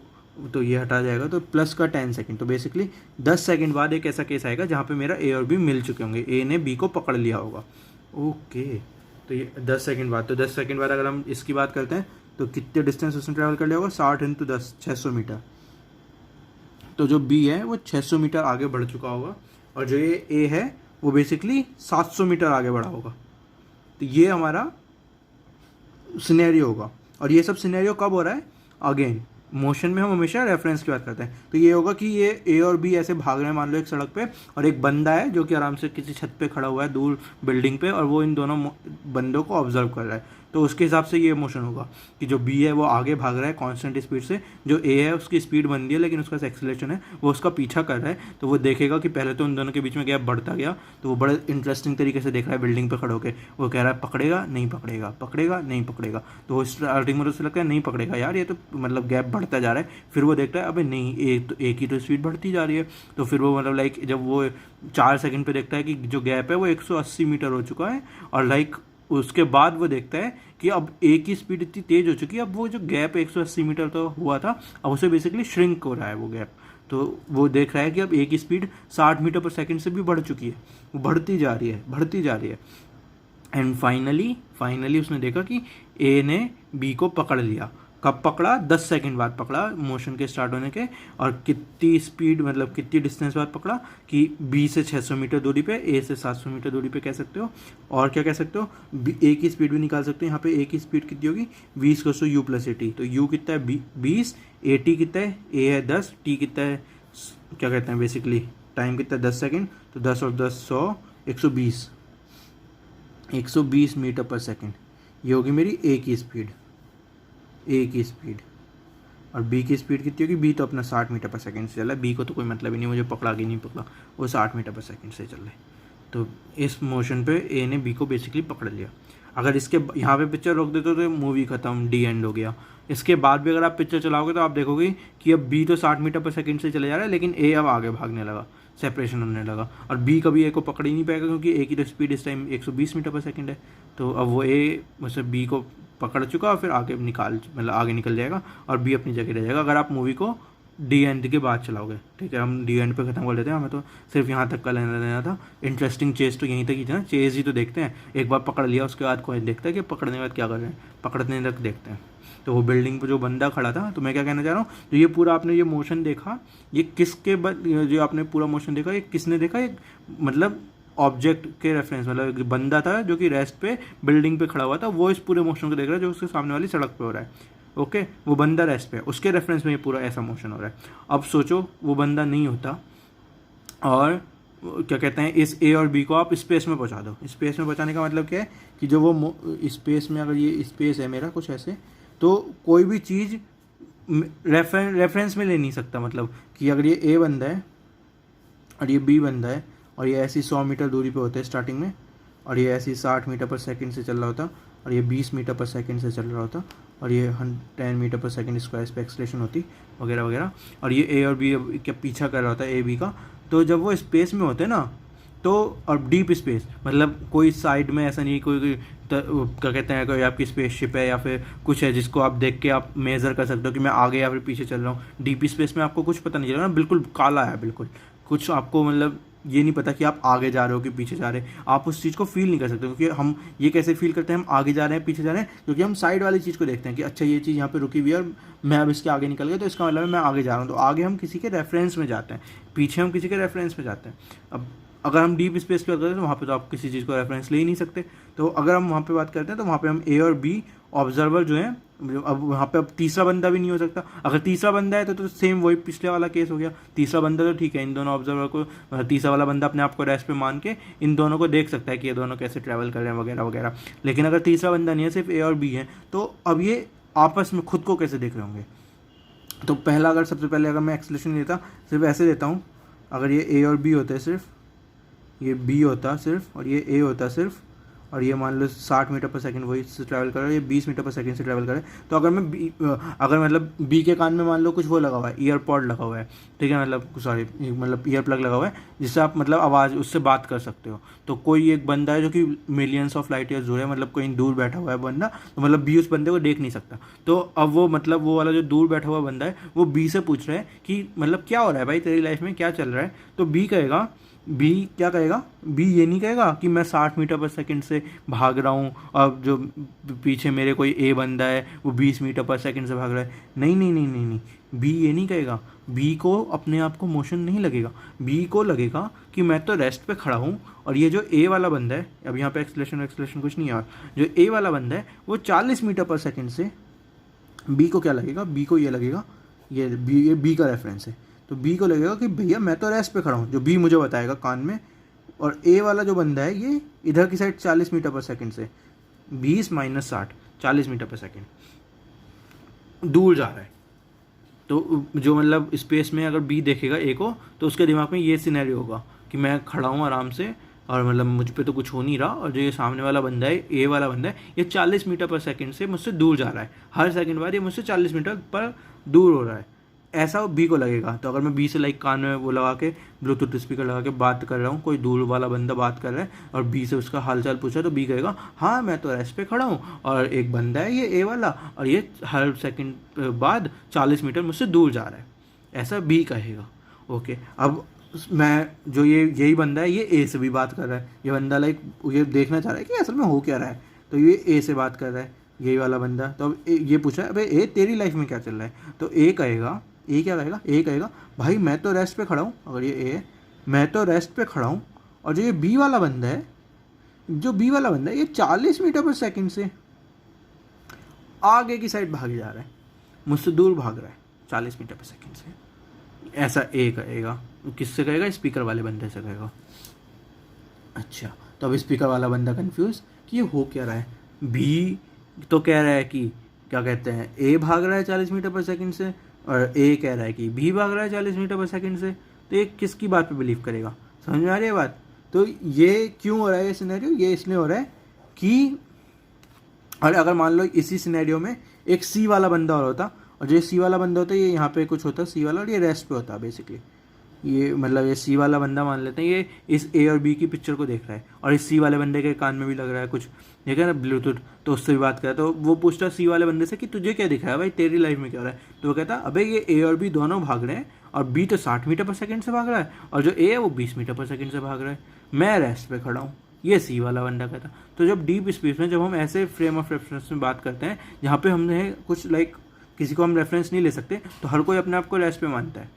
ये हटा जाएगा, तो प्लस का 10 सेकंड, तो बेसिकली 10 सेकंड बाद एक ऐसा केस आएगा जहाँ पे मेरा ए और बी मिल चुके होंगे, ए ने बी को पकड़ लिया होगा। ओके, तो ये 10 सेकंड बाद, तो 10 सेकंड बाद अगर हम इसकी बात करते हैं तो कितने डिस्टेंस उसने ट्रैवल कर लिया होगा, 60 × 10 600 मीटर, तो जो बी है वो 600 मीटर आगे बढ़ चुका होगा, और जो ये ए है वो बेसिकली 700 मीटर आगे बढ़ा होगा। तो ये हमारा सिनेरियो होगा। और ये सब सिनेरियो कब हो रहा है? अगेन मोशन में हम हमेशा रेफरेंस की बात करते हैं। तो ये होगा कि ये ए और बी ऐसे भाग रहे हैं मान लो एक सड़क पे, और एक बंदा है जो कि आराम से किसी छत पे खड़ा हुआ है दूर बिल्डिंग पे, और वो इन दोनों बंदों को ऑब्जर्व कर रहा है। तो उसके हिसाब से ये मोशन होगा कि जो बी है वो आगे भाग रहा है कांस्टेंट स्पीड से, जो ए है उसकी स्पीड बनती है लेकिन उसका एक्सेलरेशन है वो उसका पीछा कर रहा है। तो वो देखेगा कि पहले तो उन दोनों के बीच में गैप बढ़ता गया, तो वो बड़े इंटरेस्टिंग तरीके से देख रहा है बिल्डिंग पे खड़े होकर। वो कह रहा है पकड़ेगा नहीं पकड़ेगा, पकड़ेगा नहीं पकड़ेगा। तो वो स्टार्टिंग में तो उसे लगता है नहीं पकड़ेगा यार, ये तो मतलब गैप बढ़ता जा रहा है। फिर वो देखता है अबे नहीं, एक ही तो स्पीड बढ़ती जा रही है। तो फिर वो मतलब लाइक जब वो 4 सेकंड पे देखता है कि जो गैप है वो 180 मीटर हो चुका है, और लाइक उसके बाद वो देखता है कि अब ए की स्पीड इतनी तेज़ हो चुकी है, अब वो जो गैप 180 मीटर तो हुआ था अब उसे बेसिकली श्रिंक हो रहा है वो गैप। तो वो देख रहा है कि अब ए की स्पीड 60 मीटर पर सेकंड से भी बढ़ चुकी है, वो बढ़ती जा रही है, बढ़ती जा रही है। एंड फाइनली उसने देखा कि ए ने बी को पकड़ लिया। कब पकड़ा? 10 सेकंड बाद पकड़ा मोशन के स्टार्ट होने के। और कितनी स्पीड मतलब कितनी डिस्टेंस बाद पकड़ा कि बी से 600 मीटर दूरी पे, ए से 700 मीटर दूरी पे कह सकते हो। और क्या कह सकते हो, ए की स्पीड भी निकाल सकते हो। यहाँ पे ए की स्पीड कितनी होगी? v = u + at। तो u कितना है? 20। ए टी कितना है? ए है 10, टी कितना है? क्या कहते हैं बेसिकली टाइम कितना है? 10 सेकेंड। तो 10 और 10 100, 120 मीटर पर सेकेंड। ये होगी मेरी ए की स्पीड, ए की स्पीड। और बी की स्पीड कितनी होगी? बी तो अपना 60 मीटर पर सेकंड से चल रहा है, बी को तो कोई मतलब ही नहीं मुझे पकड़ा कि नहीं पकड़ा, वो 60 मीटर पर सेकंड से चल रहा है। तो इस मोशन पे ए ने बी को बेसिकली पकड़ लिया। अगर इसके यहाँ पे पिक्चर रोक देते तो मूवी खत्म, डी एंड हो गया। इसके बाद भी अगर आप पिक्चर चलाओगे तो आप देखोगे कि अब बी तो 60 मीटर पर सेकंड से चले जा रहा है, लेकिन ए अब आगे भागने लगा, सेपरेशन होने लगा। और बी कभी ए को पकड़ ही नहीं पाएगा क्योंकि ए की तो स्पीड इस टाइम 120 मीटर पर सेकंड है। तो अब वो ए मतलब बी को पकड़ चुका और फिर आगे आगे निकल जाएगा, और बी अपनी जगह रह जाएगा अगर आप मूवी को डी एंड के बाद चलाओगे। ठीक है, हम डी एंड पे ख़त्म कर लेते हैं, हमें तो सिर्फ यहाँ तक का लेना देना था। इंटरेस्टिंग चेज तो यहीं तक ही था ना, चेज ही तो देखते हैं। एक बार पकड़ लिया उसके बाद कोई देखता है कि पकड़ने के बाद क्या कर रहे हैं, पकड़ने तक देखते हैं। तो वो बिल्डिंग पे जो बंदा खड़ा था, तो मैं क्या कहना चाह रहा हूँ, तो ये पूरा आपने ये मोशन देखा, ये किसके जो आपने पूरा मोशन देखा ये किसने देखा? एक मतलब ऑब्जेक्ट के रेफरेंस, मतलब एक बंदा था जो कि रेस्ट पे बिल्डिंग पे खड़ा हुआ था, वो इस पूरे मोशन को देख रहा है जो उसके सामने वाली सड़क पे हो रहा है। ओके, वो बंदा रेस्ट पे, उसके रेफरेंस में ये पूरा ऐसा मोशन हो रहा है। अब सोचो वो बंदा नहीं होता और क्या कहते हैं, इस ए और बी को आप स्पेस में पहुंचा दो। स्पेस में पहुंचाने का मतलब क्या है कि जो वो स्पेस में, अगर ये स्पेस है मेरा कुछ ऐसे, तो कोई भी चीज़ रेफरेंस में ले नहीं सकता। मतलब कि अगर ये ए बंदा है और ये बी बंदा है और ये ऐसी 100 मीटर दूरी पे होता है स्टार्टिंग में, और ये ऐसी 60 मीटर पर सेकंड से चल रहा होता, और ये 20 मीटर पर सेकंड से चल रहा होता, और ये 10 मीटर पर सेकंड स्क्वायर पे एक्सलेशन होती वगैरह वगैरह, और ये ए और बी क्या पीछा कर रहा होता है ए बी का। तो जब वो स्पेस में होते हैं ना, तो और डीप स्पेस मतलब कोई साइड में ऐसा नहीं, कोई क्या कहते हैं, कोई आपकी स्पेसशिप है या फिर कुछ है जिसको आप देख के आप मेज़र कर सकते हो कि मैं आगे या फिर पीछे चल रहा हूँ। डीप स्पेस में आपको कुछ पता नहीं चल रहा ना, बिल्कुल काला है, बिल्कुल कुछ आपको मतलब ये नहीं पता कि आप आगे जा रहे हो कि पीछे जा रहे हैं। आप उस चीज़ को फील नहीं कर सकते, क्योंकि हम ये कैसे फील करते हैं, हम आगे जा रहे हैं पीछे जा रहे हैं, क्योंकि हम साइड वाली चीज़ को देखते हैं कि अच्छा ये चीज़ यहाँ पे रुकी हुई है और मैं अब इसके आगे निकल गया, तो इसका मतलब मैं आगे जा रहा हूँ। तो आगे हम किसी के रेफरेंस में जाते हैं, पीछे हम किसी के रेफरेंस में जाते हैं। अब अगर हम डीप स्पेस की बात करते हैं तो वहाँ पे तो आप किसी चीज़ को रेफरेंस ले ही नहीं सकते। तो अगर हम वहाँ पे बात करते हैं तो वहाँ पे हम ए और बी ऑब्जर्वर जो है, अब वहाँ पे अब तीसरा बंदा भी नहीं हो सकता। अगर तीसरा बंदा है तो सेम वही पिछले वाला केस हो गया। तीसरा बंदा तो ठीक है, इन दोनों ऑब्जर्वर को, तीसरा वाला बंदा अपने आप को रेस्ट पे मान के इन दोनों को देख सकता है कि ये दोनों कैसे ट्रैवल कर रहे हैं वगैरह वगैरह। लेकिन अगर तीसरा बंदा नहीं है, सिर्फ ए और बी है, तो अब ये आपस में खुद को कैसे देख रहे होंगे? तो पहला, अगर सबसे पहले अगर मैं एक्सप्लेनेशन देता, सिर्फ ऐसे देता हूँ, अगर ये ए और बी होते हैं सिर्फ, ये बी होता सिर्फ और ये ए होता सिर्फ, और ये मान लो 60 मीटर पर सेकंड वही से ट्रैवल कर रहा है, ये 20 मीटर पर सेकंड से ट्रैवल कर रहा है। तो अगर मैं अगर मतलब बी के कान में मान लो कुछ वो लगा हुआ है, ईयरपॉड लगा हुआ है, ठीक है, मतलब सॉरी मतलब ईयर प्लग लगा हुआ है जिससे आप मतलब आवाज़ उससे बात कर सकते हो। तो कोई एक बंदा है जो कि मिलियंस ऑफ लाइट ईयर्स दूर है, मतलब कहीं दूर बैठा हुआ है बंदा, तो मतलब बी उस बंदे को देख नहीं सकता। तो अब वो मतलब वो वाला जो दूर बैठा हुआ बंदा है वो बी से पूछ रहा है कि मतलब क्या हो रहा है भाई तेरी लाइफ में, क्या चल रहा है? तो बी कहेगा बी क्या कहेगा, बी ये नहीं कहेगा कि मैं 60 मीटर पर सेकंड से भाग रहा हूँ और जो पीछे मेरे कोई ए बंदा है वो 20 मीटर पर सेकंड से भाग रहा है। नहीं नहीं नहीं नहीं नहीं, बी ये नहीं कहेगा। बी को अपने आप को मोशन नहीं लगेगा, बी को लगेगा कि मैं तो रेस्ट पे खड़ा हूँ और ये जो ए वाला बंदा है, अब यहाँ पे एक्सलेशन कुछ नहीं है, जो ए वाला बंदा है वो 40 मीटर पर सेकंड से, बी को क्या लगेगा, बी को ये लगेगा, ये बी का रेफरेंस है, तो बी को लगेगा कि भैया मैं तो रेस्ट पे खड़ा हूँ, जो बी मुझे बताएगा कान में। और ए वाला जो बंदा है ये इधर की साइड 40 मीटर पर सेकंड से, 20 माइनस 60, 40 मीटर पर सेकंड दूर जा रहा है। तो जो मतलब स्पेस में अगर बी देखेगा ए को तो उसके दिमाग में ये सिनेरियो होगा कि मैं खड़ा हूँ आराम से और मतलब मुझ पे तो कुछ हो नहीं रहा, और जो ये सामने वाला बंदा है, ए वाला बंदा है, ये 40 मीटर पर सेकंड से मुझसे दूर जा रहा है, हर सेकंड बाद ये मुझसे 40 मीटर पर दूर हो रहा है, ऐसा बी को लगेगा। तो अगर मैं बी से लाइक कान में वो लगा के ब्लूटूथ स्पीकर लगा के बात कर रहा हूँ, कोई दूर वाला बंदा बात कर रहा है और बी से उसका हालचाल पूछा, तो बी कहेगा हाँ मैं तो रेस्ट पे खड़ा हूँ और एक बंदा है ये ए वाला और ये हर सेकंड बाद 40 मीटर मुझसे दूर जा रहा है, ऐसा बी कहेगा। ओके, अब मैं जो ये यही बंदा है ये ए से भी बात कर रहा है, ये बंदा लाइक ये देखना चाह रहा है कि असल में हो क्या रहा है, तो ये ए से बात कर रहा है यही वाला बंदा। तो अब ये पूछ रहा है अबे ए तेरी लाइफ में क्या चल रहा है, तो ए कहेगा, ए क्या कहेगा, ए कहेगा भाई मैं तो रेस्ट पे खड़ा हूँ, अगर ये ए है मैं तो रेस्ट पे खड़ा हूँ, और जो ये बी वाला बंदा है, जो बी वाला बंदा है ये 40 मीटर पर सेकंड से आगे की साइड भाग जा रहा है, मुझसे दूर भाग रहा है 40 मीटर पर सेकंड से, ऐसा ए कहेगा। किससे कहेगा, स्पीकर वाले बंदे से कहेगा। अच्छा, तो अब स्पीकर वाला बंदा कंफ्यूज कि ये हो क्या रहा है, बी तो कह रहा है कि क्या कहते हैं ए भाग रहा है 40 मीटर पर सेकंड से और ए कह रहा है कि बी भाग रहा है 40 मीटर पर सेकंड से, तो ये किसकी बात पे बिलीव करेगा, समझ में आ रही है बात। तो ये क्यों हो रहा है ये सिनेरियो, ये इसलिए हो रहा है कि और अगर मान लो इसी सिनेरियो में एक सी वाला बंदा और होता, और जो सी वाला बंदा होता है ये यहाँ पे कुछ होता है सी वाला, और ये रेस्ट पे होता है बेसिकली, ये मतलब ये सी वाला बंदा मान लेते हैं ये इस ए और बी की पिक्चर को देख रहा है और इस सी वाले बंदे के कान में भी लग रहा है कुछ, ठीक है ना ब्लूटूथ, तो उससे भी बात कर रहा है, तो वो पूछता है सी वाले बंदे से कि तुझे क्या दिख रहा है भाई, तेरी लाइफ में क्या हो रहा है, तो वो कहता है अबे ये ए और बी दोनों भाग रहे हैं और बी तो 60 मीटर पर सेकंड से भाग रहा है और जो ए है वो 20 मीटर पर सेकंड से भाग रहा है, मैं रेस्ट पे खड़ा हूँ, ये सी वाला बंदा कहता। तो जब डीप स्पेस में जब हम ऐसे फ्रेम ऑफ रेफरेंस में बात करते हैं जहाँ पे हमने कुछ लाइक किसी को हम रेफरेंस नहीं ले सकते, तो हर कोई अपने आप को रेस्ट पे मानता है,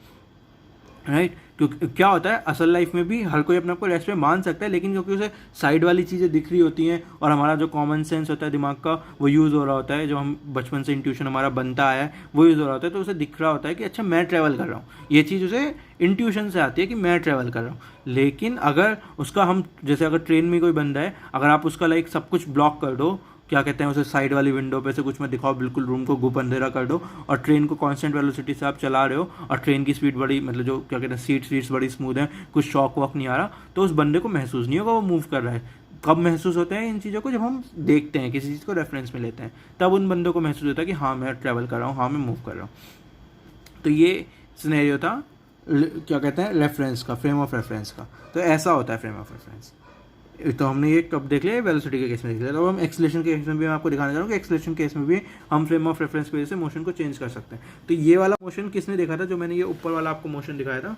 राइट। क्योंकि क्या होता है असल लाइफ में भी हर कोई अपने आप को रेस्ट पे मान सकता है, लेकिन क्योंकि उसे साइड वाली चीज़ें दिख रही होती हैं और हमारा जो कॉमन सेंस होता है दिमाग का वो यूज़ हो रहा होता है, जो हम बचपन से इंट्यूशन हमारा बनता आया है वो यूज़ हो रहा होता है, तो उसे दिख रहा होता है कि अच्छा मैं ट्रैवल कर रहा हूँ, ये चीज़ उसे इंट्यूशन से आती है कि मैं ट्रैवल कर रहा हूँ। लेकिन अगर उसका हम जैसे अगर ट्रेन में कोई बंदा है, अगर आप उसका लाइक सब कुछ ब्लॉक कर दो, क्या कहते हैं उसे साइड वाली विंडो पे से कुछ मत दिखाओ, बिल्कुल रूम को गुप अंधेरा कर दो और ट्रेन को कांस्टेंट वेलोसिटी से आप चला रहे हो और ट्रेन की स्पीड बड़ी मतलब जो क्या कहते हैं सीट्स बड़ी स्मूथ है, कुछ शॉक वॉक नहीं आ रहा, तो उस बंदे को महसूस नहीं होगा वो मूव कर रहा है। कब महसूस होते हैं इन चीज़ों को, जब हम देखते हैं किसी चीज़ को रेफरेंस में लेते हैं, तब उन बंदों को महसूस होता है कि हाँ मैं ट्रैवल कर रहा हूँ, हाँ मैं मूव कर रहा हूँ। तो ये सिनेरियो था क्या कहते हैं रेफरेंस का, फ्रेम ऑफ रेफरेंस का। तो ऐसा होता है फ्रेम ऑफ रेफरेंस। तो हमने ये कब देख लिया, वेलोसिटी के केस में देख लिया। तो हम एक्सेलरेशन के केस में भी मैं आपको दिखाना चाह रहा हूँ कि एक्सेलरेशन केस में भी हम फ्रेम ऑफ रेफरेंस की वजह से मोशन को चेंज कर सकते हैं। तो ये वाला मोशन किसने देखा था, जो मैंने ये ऊपर वाला आपको मोशन दिखाया था,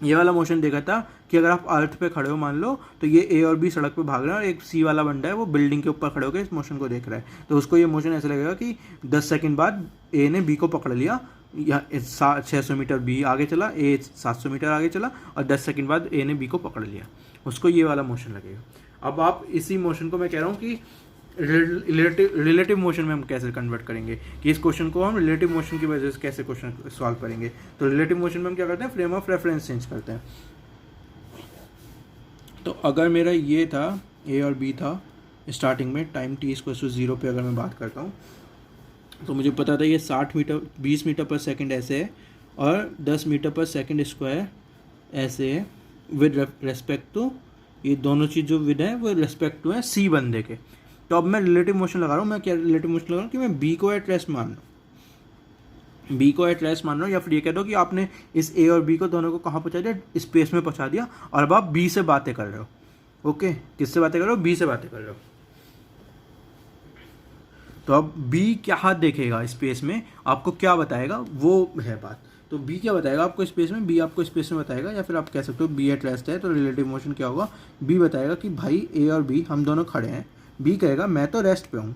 ये वाला मोशन देखा था कि अगर आप अर्थ पे खड़े हो मान लो, तो ये ए और बी सड़क पे भाग रहे हैं और एक सी वाला बंदा है वो बिल्डिंग के ऊपर खड़े होकर इस मोशन को देख रहा है, तो उसको ये मोशन ऐसा लगेगा कि 10 सेकंड बाद ए ने बी को पकड़ लिया, या 600 मीटर बी आगे चला, ए 700 मीटर आगे चला और 10 सेकंड बाद ए ने बी को पकड़ लिया, उसको ये वाला मोशन लगेगा। अब आप इसी मोशन को मैं कह रहा हूँ कि रिलेटिव मोशन में हम कैसे कन्वर्ट करेंगे, कि इस क्वेश्चन को हम रिलेटिव मोशन की वजह से कैसे क्वेश्चन सॉल्व करेंगे। तो रिलेटिव मोशन में हम क्या करते हैं, फ्रेम ऑफ रेफरेंस चेंज करते हैं। तो अगर मेरा ये था ए और बी था स्टार्टिंग में, टाइम टी इक्वल टू 0 पे अगर मैं बात करता हूँ, तो मुझे पता था ये 20 मीटर पर सेकंड ऐसे है और 10 मीटर पर सेकंड स्क्वायर ऐसे है विद रेस्पेक्ट टू, ये दोनों चीज़ जो विद है वो रेस्पेक्ट टू है सी बंदे के। तो अब मैं रिलेटिव मोशन लगा रहा हूँ, मैं क्या रिलेटिव मोशन लगा रहा हूँ कि मैं बी को एट रेस्ट मान रहा हूँ, बी को एट रेस्ट मान रहा हूँ, या फिर ये कह दो कि आपने इस ए और बी को दोनों को कहाँ पहुँचा दिया, स्पेस में पहुँचा दिया, और अब आप बी से बातें कर रहे हो। ओके, किससे बातें कर रहे हो, बी से बातें कर रहे हो। तो अब बी क्या हाथ देखेगा स्पेस में, आपको क्या बताएगा वो है बात। तो बी क्या बताएगा आपको स्पेस में, बी आपको स्पेस में बताएगा, या फिर आप कह सकते हो बी एट रेस्ट है, तो रिलेटिव मोशन क्या होगा, बी बताएगा कि भाई ए और बी हम दोनों खड़े हैं, बी कहेगा मैं तो रेस्ट पे हूँ,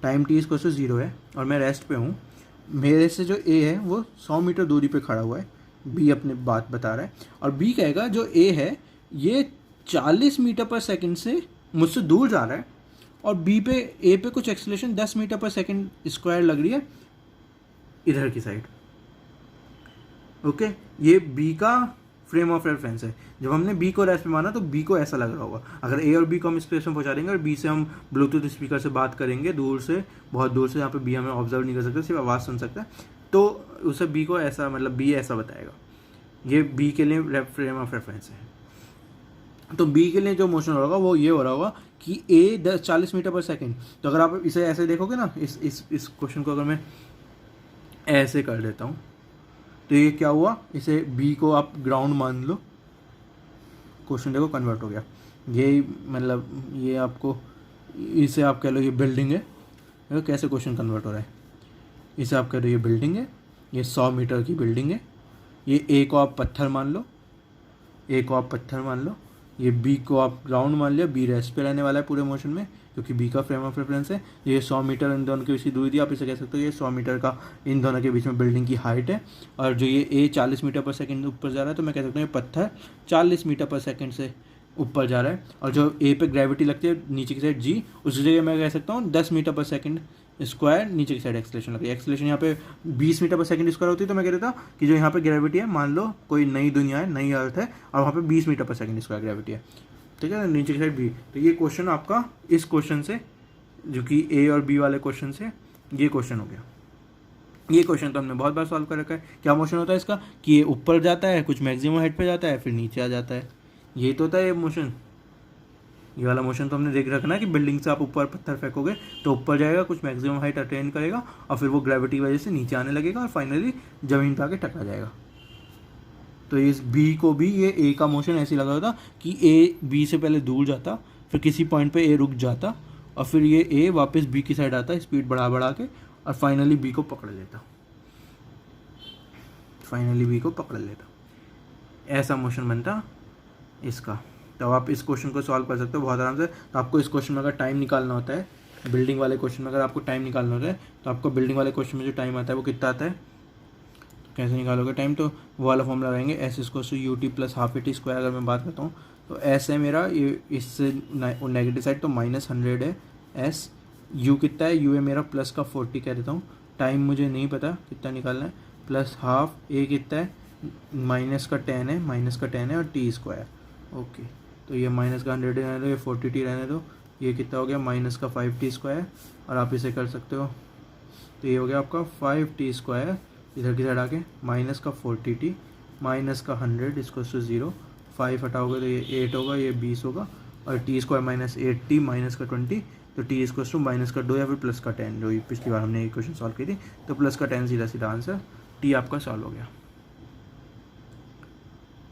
टाइम टी इक्वल टू 0 है और मैं रेस्ट पे हूँ, मेरे से जो ए है वो 100 मीटर दूरी पे खड़ा हुआ है, बी अपनी बात बता रहा है, और बी कहेगा जो ए है ये 40 मीटर पर सेकंड से मुझसे दूर जा रहा है, और बी पे ए पे कुछ एक्सेलरेशन 10 मीटर पर सेकंड स्क्वायर लग रही है इधर की साइड। ओके, ये बी का फ्रेम ऑफ रेफरेंस है। जब हमने बी को रेस्ट पे माना तो बी को ऐसा लग रहा होगा। अगर ए और बी को हम स्पेस में पहुंचा देंगे और बी से हम ब्लूटूथ स्पीकर से बात करेंगे दूर से, बहुत दूर से, यहाँ पे बी हमें ऑब्जर्व नहीं कर सकते, सिर्फ आवाज़ सुन सकता है, तो उसे बी को ऐसा, मतलब बी ऐसा बताएगा। ये बी के लिए फ्रेम ऑफ रेफरेंस है। तो बी के लिए जो मोशन हो रहा होगा वो ये हो रहा होगा कि ए 40 मीटर पर सेकेंड। तो अगर आप इसे ऐसे देखोगे ना, इस क्वेश्चन को अगर मैं ऐसे कर देता हूँ तो ये क्या हुआ, इसे बी को आप ग्राउंड मान लो, क्वेश्चन देखो कन्वर्ट हो गया। ये मतलब ये आपको, इसे आप कह लो ये बिल्डिंग है, देखो कैसे क्वेश्चन कन्वर्ट हो रहा है। इसे आप कह रहे हो ये बिल्डिंग है, ये 100 मीटर की बिल्डिंग है, ये ए को आप पत्थर मान लो, ए को आप पत्थर मान लो, ये बी को आप ग्राउंड मान लिया, बी रेस्ट पे रहने वाला है पूरे मोशन में क्योंकि बी का फ्रेम ऑफ रेफरेंस है। ये 100 मीटर इन दोनों के बीच की दूरी थी, आप इसे कह सकते हो ये 100 मीटर का इन दोनों के बीच में बिल्डिंग की हाइट है, और जो ये ए 40 मीटर पर सेकंड ऊपर जा रहा है, तो मैं कह सकता हूँ ये पत्थर 40 मीटर पर सेकंड से ऊपर जा रहा है, और जो ए पे ग्रेविटी लगती है नीचे की साइड जी, उस जगह मैं कह सकता हूँ 10 मीटर पर सेकंड स्क्वायर नीचे की साइड एक्सलेशन लग रही है। एक्सलेशन यहाँ पे 20 मीटर पर सेकंड स्क्वायर होती है, तो मैं कह देता कि जो यहाँ पे ग्रेविटी है, मान लो कोई नई दुनिया है, नई अर्थ है, और वहाँ पे 20 मीटर पर सेकंड स्क्वायर ग्रेविटी है, ठीक है, नीचे की साइड बी। तो ये क्वेश्चन आपका इस क्वेश्चन से, जो कि ए और बी वाले क्वेश्चन से ये क्वेश्चन हो गया। ये क्वेश्चन तो हमने बहुत बार सॉल्व कर रखा है। क्या मोशन होता है इसका कि ये ऊपर जाता है, कुछ मैक्सिमम हाइट पे जाता है, फिर नीचे आ जाता है, ये तो होता है ये मोशन। ये वाला मोशन तो हमने देख रखना है कि बिल्डिंग से आप ऊपर पत्थर फेंकोगे तो ऊपर जाएगा, कुछ मैक्सिमम हाइट अटेन करेगा, और फिर वो ग्रेविटी की वजह से नीचे आने लगेगा और फाइनली ज़मीन पर आके टकरा जाएगा। तो इस बी को भी ये ए का मोशन ऐसे लगा होता कि ए बी से पहले दूर जाता, फिर किसी पॉइंट पे ए रुक जाता, और फिर ये ए वापस बी की साइड आता स्पीड बढ़ा बढ़ा के, और फाइनली बी को पकड़ लेता, ऐसा मोशन बनता इसका। तो आप इस क्वेश्चन को सॉल्व कर सकते हो बहुत आराम से। तो आपको इस क्वेश्चन में अगर टाइम निकालना होता है, बिल्डिंग वाले क्वेश्चन में अगर आपको टाइम निकालना होता है, तो आपको बिल्डिंग वाले क्वेश्चन में जो टाइम आता है वो कितना आता है, कैसे निकालोगे टाइम, तो वो वाला फॉर्मूला रहेंगे S equal to U T plus half A T square. अगर मैं बात करता हूँ तो एस है मेरा, ये इससे नेगेटिव साइड तो -100 है एस, यू कितना है, यू है मेरा प्लस का 40 कह देता हूँ, टाइम मुझे नहीं पता कितना निकालना है, प्लस हाफ ए कितना है, माइनस का 10 है और टी स्क्वायर। ओके, तो ये माइनस का 100 रहने दो, ये 40t रहने दो, ये कितना हो गया माइनस का 5t स्क्वायर, और आप इसे कर सकते हो, तो ये हो गया आपका 5t स्क्वायर, इधर की साइड आके माइनस का 40t माइनस का 100 इसको 0, 5 हटाओगे तो ये 8 होगा, ये 20 होगा, और T square minus 8t minus का 20, तो टी इक्वल टू माइनस का 2 या फिर प्लस का 10, जो पिछली बार हमने एक क्वेश्चन सॉल्व की थी, तो प्लस का 10 सीधा आंसर, टी आपका सॉल्व हो गया।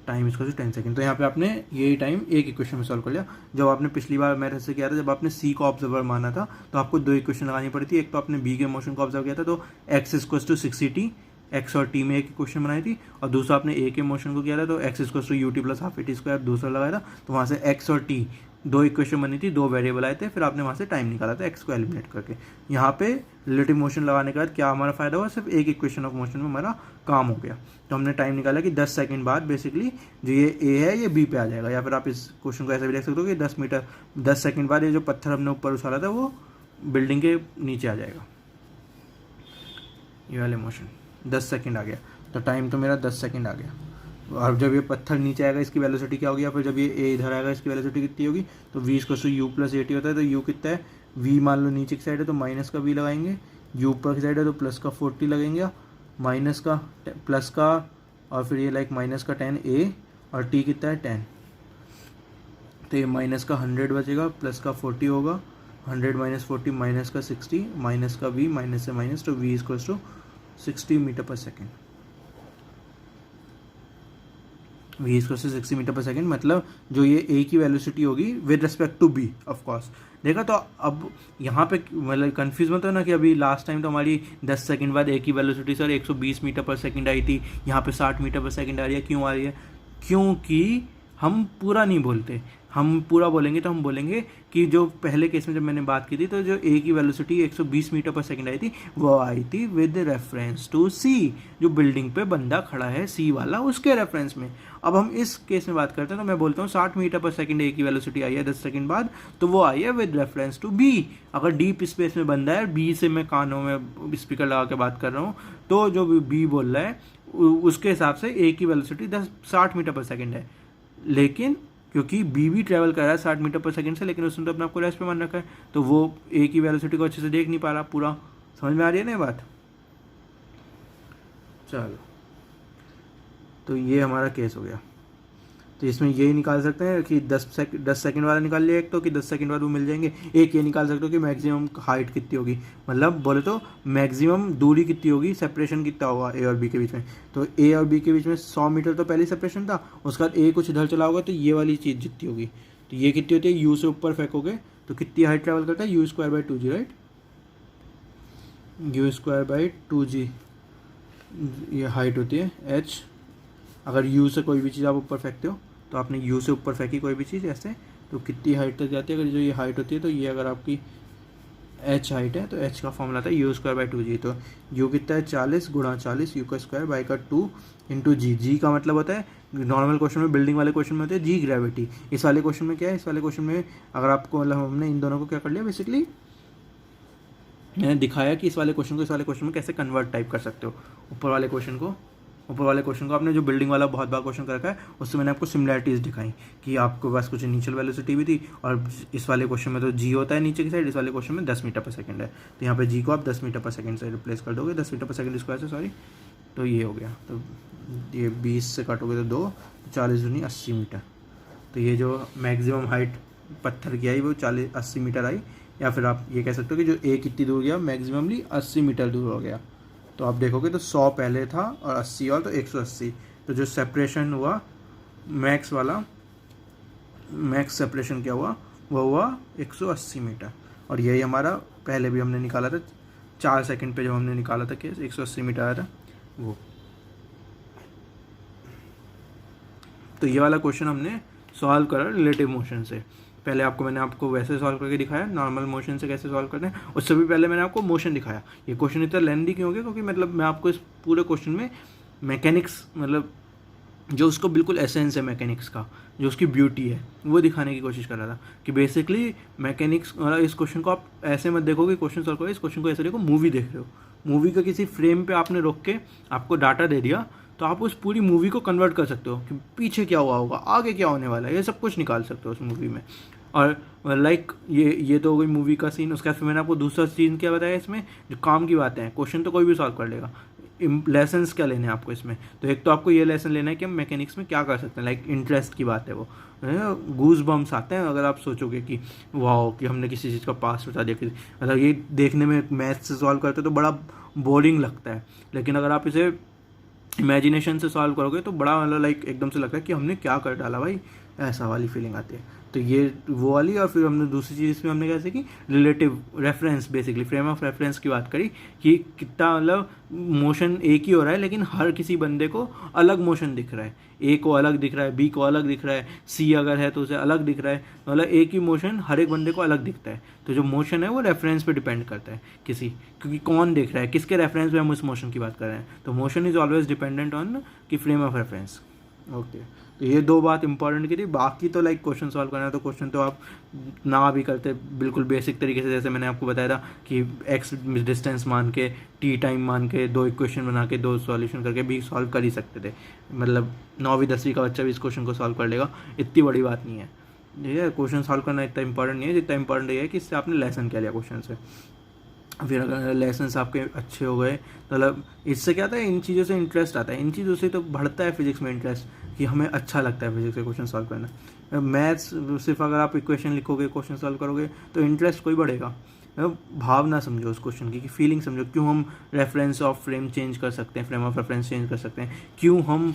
टाइम इसको 10 सेकंड। तो यहाँ पे आपने यही टाइम एक इक्वेशन में सॉल्व कर लिया। जब आपने पिछली बार मैथ से किया था, जब आपने सी को ऑब्जर्वर माना था, तो आपको 2 इक्वेशन लगानी पड़ी थी। एक तो आपने बी के मोशन को ऑब्जर्व किया था, तो X equal to 60t, X और टी में एक इक्वेशन बनाई थी, और दूसरा आपने ए के मोशन को किया था, तो X equal to U T plus half A T square दूसरा लगाया था, तो वहाँ से एक्स और टी 2 इक्वेशन बनी थी, 2 वेरिएबल आए थे, फिर आपने वहाँ से टाइम निकाला था एक्स को एलिमिनेट करके। यहाँ पे रिलेटिव मोशन लगाने के बाद क्या हमारा फायदा हुआ, सिर्फ एक इक्वेशन ऑफ मोशन में हमारा काम हो गया। तो हमने टाइम निकाला कि 10 सेकंड बाद बेसिकली जो ये ए है ये बी पे आ जाएगा, या फिर आप इस क्वेश्चन को ऐसे भी देख सकते हो कि 10 सेकंड बाद ये जो पत्थर हमने ऊपर उछाला था वो बिल्डिंग के नीचे आ जाएगा। ये वाले मोशन 10 सेकंड आ गया, तो टाइम तो मेरा 10 सेकंड आ गया। और जब ये पत्थर नीचे आएगा इसकी वेलोसिटी क्या होगी, या फिर जब ये ए इधर आएगा इसकी वेलोसिटी कितनी होगी, तो V equal to U plus A T होता है। तो यू कितना है, वी मान लो नीचे की साइड है तो माइनस का वी लगाएंगे, यू ऊपर की साइड है तो प्लस का 40 लगेंगे, माइनस का प्लस का, और फिर ये लाइक माइनस का 10 ए, और टी कितना है 10, तो ये माइनस का 100 बचेगा, प्लस का 40 होगा, 100 माइनस 40 माइनस का 60, माइनस का वी, माइनस से माइनस, तो वी इक्वल टू 60 मीटर पर सेकेंड। v इज 60 मीटर पर सेकेंड, मतलब जो ये a की वेलोसिटी होगी with respect to b of course. देखा, तो अब यहाँ पे मतलब कंफ्यूज मत हो ना कि अभी लास्ट टाइम तो हमारी 10 सेकंड बाद a की वेलोसिटी सर 120 मीटर पर सेकंड आई थी, यहाँ पे 60 मीटर पर सेकंड आ रही है। क्यों आ रही है? क्योंकि हम पूरा नहीं बोलते, हम पूरा बोलेंगे तो हम बोलेंगे कि जो पहले केस में जब मैंने बात की थी तो जो ए की वेलोसिटी 120 मीटर पर सेकंड आई थी वो आई थी विद रेफरेंस टू सी, जो बिल्डिंग पे बंदा खड़ा है सी वाला उसके रेफरेंस में। अब हम इस केस में बात करते हैं तो मैं बोलता हूँ 60 मीटर पर सेकंड ए की वेलोसिटी आई है 10 सेकंड बाद, तो वो आई है विद रेफरेंस टू बी। अगर डीप स्पेस में बंदा है, बी से मैं कानों में स्पीकर लगा के बात कर रहा हूँ, तो जो बी बोल रहा है उसके हिसाब से ए की वेलोसिटी 60 मीटर पर सेकंड है। लेकिन क्योंकि बी भी ट्रैवल कर रहा है 60 मीटर पर सेकंड से, लेकिन उसने तो अपने आपको रेस्ट पे मान रखा है, तो वो ए की वेलोसिटी को अच्छे से देख नहीं पा रहा पूरा। समझ में आ रही है ना ये बात? चलो, तो ये हमारा केस हो गया। तो इसमें ये निकाल सकते हैं कि 10 सेकंड वाला निकाल लिया एक, तो कि 10 सेकंड बाद वो मिल जाएंगे। एक ये निकाल सकते हो कि मैक्सिमम हाइट कितनी होगी, मतलब बोले तो मैक्सिमम दूरी कितनी होगी, सेपरेशन कितना होगा ए और बी के बीच में। तो ए और बी के बीच में 100 मीटर तो पहले सेपरेशन था, उसके बाद ए कुछ इधर चला होगा तो ये वाली चीज़ जितनी होगी। तो ये कितनी होती है, यू से ऊपर फेंकोगे तो कितनी हाइट ट्रैवल करता है, you square by 2g, right? You square by 2g ये हाइट होती है h। अगर u से कोई भी चीज़ आप ऊपर फेंकते हो तो आपने u से ऊपर फेंकी कोई भी चीज़ ऐसे, तो कितनी हाइट तक जाती है? अगर जो ये हाइट होती है तो ये अगर आपकी h हाइट है तो h का फॉर्मूला था यू स्क्वायर बाई 2g। तो u कितना है 40 गुणा 40 यू का स्क्वायर बाई का 2 इंटू जी। जी का मतलब होता है नॉर्मल क्वेश्चन में, बिल्डिंग वाले क्वेश्चन में होता है जी ग्रेविटी। इस वाले क्वेश्चन में क्या है, इस वाले क्वेश्चन में अगर आपको मतलब हमने इन दोनों को क्या कर लिया, बेसिकली मैंने दिखाया कि इस वाले क्वेश्चन को इस वाले क्वेश्चन में कैसे कन्वर्ट टाइप कर सकते हो। ऊपर वाले क्वेश्चन को आपने जो बिल्डिंग वाला बहुत बार क्वेश्चन कर रखा है उससे मैंने आपको सिमिलैरिटीज़ दिखाई कि आपके पास कुछ इनिशियल वेलोसिटी भी थी, और इस वाले क्वेश्चन में तो जी होता है नीचे की साइड, इस वाले क्वेश्चन में 10 मीटर पर सेकंड है, तो यहाँ पे जी को आप 10 मीटर पर सेकंड से रिप्लेस कर दोगे, 10 मीटर पर सेकंड स्क्वायर से, सॉरी। तो ये हो गया, तो ये 20 से काटोगे तो 2, 40 दूनी 80 मीटर। तो ये जो मैक्सिमम हाइट पत्थर की आई वो 80 मीटर आई, या फिर आप ये कह सकते हो कि जो ए कितनी दूर गया, मैक्सिममली 80 मीटर दूर हो गया। तो आप देखोगे तो 100 पहले था और 80 और, तो 180। तो जो सेपरेशन हुआ मैक्स वाला, मैक्स सेपरेशन क्या हुआ, वो हुआ 180 मीटर। और यही हमारा पहले भी हमने निकाला था 4 सेकंड पे, जब हमने निकाला था कि 180 मीटर आया था वो। तो ये वाला क्वेश्चन हमने सॉल्व करा रिलेटिव मोशन से। पहले मैंने आपको वैसे सॉल्व करके दिखाया, नॉर्मल मोशन से कैसे सॉल्व करते हैं, उससे भी पहले मैंने आपको मोशन दिखाया। ये क्वेश्चन इतना लेंथी क्यों हो गया, क्योंकि मतलब मैं आपको इस पूरे क्वेश्चन में मैकेनिक्स, मतलब जो उसको बिल्कुल एसेंस है मैकेनिक्स का, जो उसकी ब्यूटी है, वो दिखाने की कोशिश कर रहा था कि बेसिकली मैकेनिक्स, मतलब इस क्वेश्चन को आप ऐसे मत देखो कि क्वेश्चन सॉल्व करो, इस क्वेश्चन को ऐसे देखो मूवी देख रहे हो। मूवी का किसी फ्रेम पे आपने रोक के आपको डाटा दे दिया, तो आप उस पूरी मूवी को कन्वर्ट कर सकते हो कि पीछे क्या हुआ होगा, आगे क्या होने वाला है, ये सब कुछ निकाल सकते हो उस मूवी में। और लाइक ये तो हो गई मूवी का सीन। उसके बाद फिर मैंने आपको दूसरा सीन क्या बताया इसमें, जो काम की बातें हैं। क्वेश्चन तो कोई भी सॉल्व कर लेगा, लेसन्स क्या लेने हैं आपको इसमें, तो एक तो आपको ये लेसन लेना है कि हम मैकेनिक्स में क्या कर सकते हैं, लाइक इंटरेस्ट की बात है वो, गूज बम्स आते हैं अगर आप सोचोगे कि वाह कि हमने किसी चीज़ का पास बता दिया, मतलब ये देखने में मैथ्स से सॉल्व करते तो बड़ा बोरिंग लगता है, लेकिन अगर आप इसे इमेजिनेशन से सॉल्व करोगे तो बड़ा मतलब लाइक एकदम से लगता है कि हमने क्या कर डाला भाई, ऐसा वाली फीलिंग आती है। तो ये वो वाली। और फिर हमने दूसरी चीज़ इसमें हमने कैसे की, relative reference, basically frame of reference की बात करी कि कितना मतलब मोशन एक ही हो रहा है लेकिन हर किसी बंदे को अलग मोशन दिख रहा है, ए को अलग दिख रहा है, बी को अलग दिख रहा है, सी अगर है तो उसे अलग दिख रहा है, मतलब एक ही मोशन हर एक बंदे को अलग दिखता है। तो जो मोशन है वो रेफरेंस पे डिपेंड करता है किसी, क्योंकि कौन देख रहा है, किसके रेफरेंस पे हम उस मोशन की बात कर रहे हैं। तो motion is always dependent on कि फ्रेम ऑफ रेफरेंस। ओके, तो ये दो बात इंपॉर्टेंट की थी। बाकी तो लाइक क्वेश्चन सॉल्व करना है तो क्वेश्चन तो आप ना भी करते बिल्कुल बेसिक तरीके से, जैसे मैंने आपको बताया था कि एक्स डिस्टेंस मान के, टी टाइम मान के, 2 इक्वेशन बना के 2 सॉल्यूशन करके भी सॉल्व कर ही सकते थे। मतलब 9वीं 10वीं का बच्चा भी इस क्वेश्चन को सॉल्व कर लेगा, इतनी बड़ी बात नहीं है। ये क्वेश्चन सॉल्व करना इतना इंपॉर्टेंट नहीं है, जितना इंपॉर्टेंट ये है कि इससे आपने लेसन क्या लिया क्वेश्चन से। फिर अगर लेसन्स आपके अच्छे हो गए तो मतलब इससे क्या आता है, इन चीज़ों से इंटरेस्ट आता है, इन चीज़ों से तो बढ़ता है फिजिक्स में इंटरेस्ट, कि हमें अच्छा लगता है फिजिक्स के क्वेश्चन सॉल्व करना। मैथ्स सिर्फ अगर आप इक्वेशन लिखोगे, क्वेश्चन सॉल्व करोगे तो इंटरेस्ट कोई बढ़ेगा। भावना समझो उस क्वेश्चन की, फीलिंग समझो, क्यों हम रेफरेंस ऑफ फ्रेम चेंज कर सकते हैं, फ्रेम ऑफ रेफरेंस चेंज कर सकते हैं, क्यों हम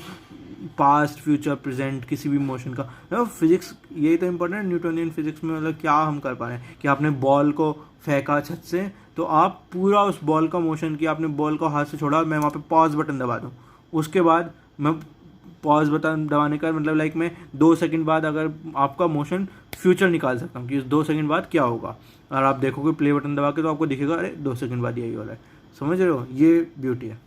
पास्ट फ्यूचर प्रेजेंट किसी भी मोशन का, मतलब फिजिक्स यही तो इम्पोर्टेंट है न्यूटोनियन फिजिक्स में। मतलब क्या हम कर पा रहे हैं कि आपने बॉल को फेंका छत से, तो आप पूरा उस बॉल का मोशन किया, आपने बॉल को हाथ से छोड़ा, मैं वहाँ पे पॉज बटन दबा दूँ, उसके बाद मैं पॉज बटन दबाने का मतलब लाइक मैं 2 सेकंड बाद अगर आपका मोशन फ्यूचर निकाल सकता हूँ कि इस 2 सेकंड बाद क्या होगा, और आप देखोगे प्ले बटन दबा के तो आपको दिखेगा अरे 2 सेकंड बाद यही हो रहा है। समझ रहे हो, ये ब्यूटी है।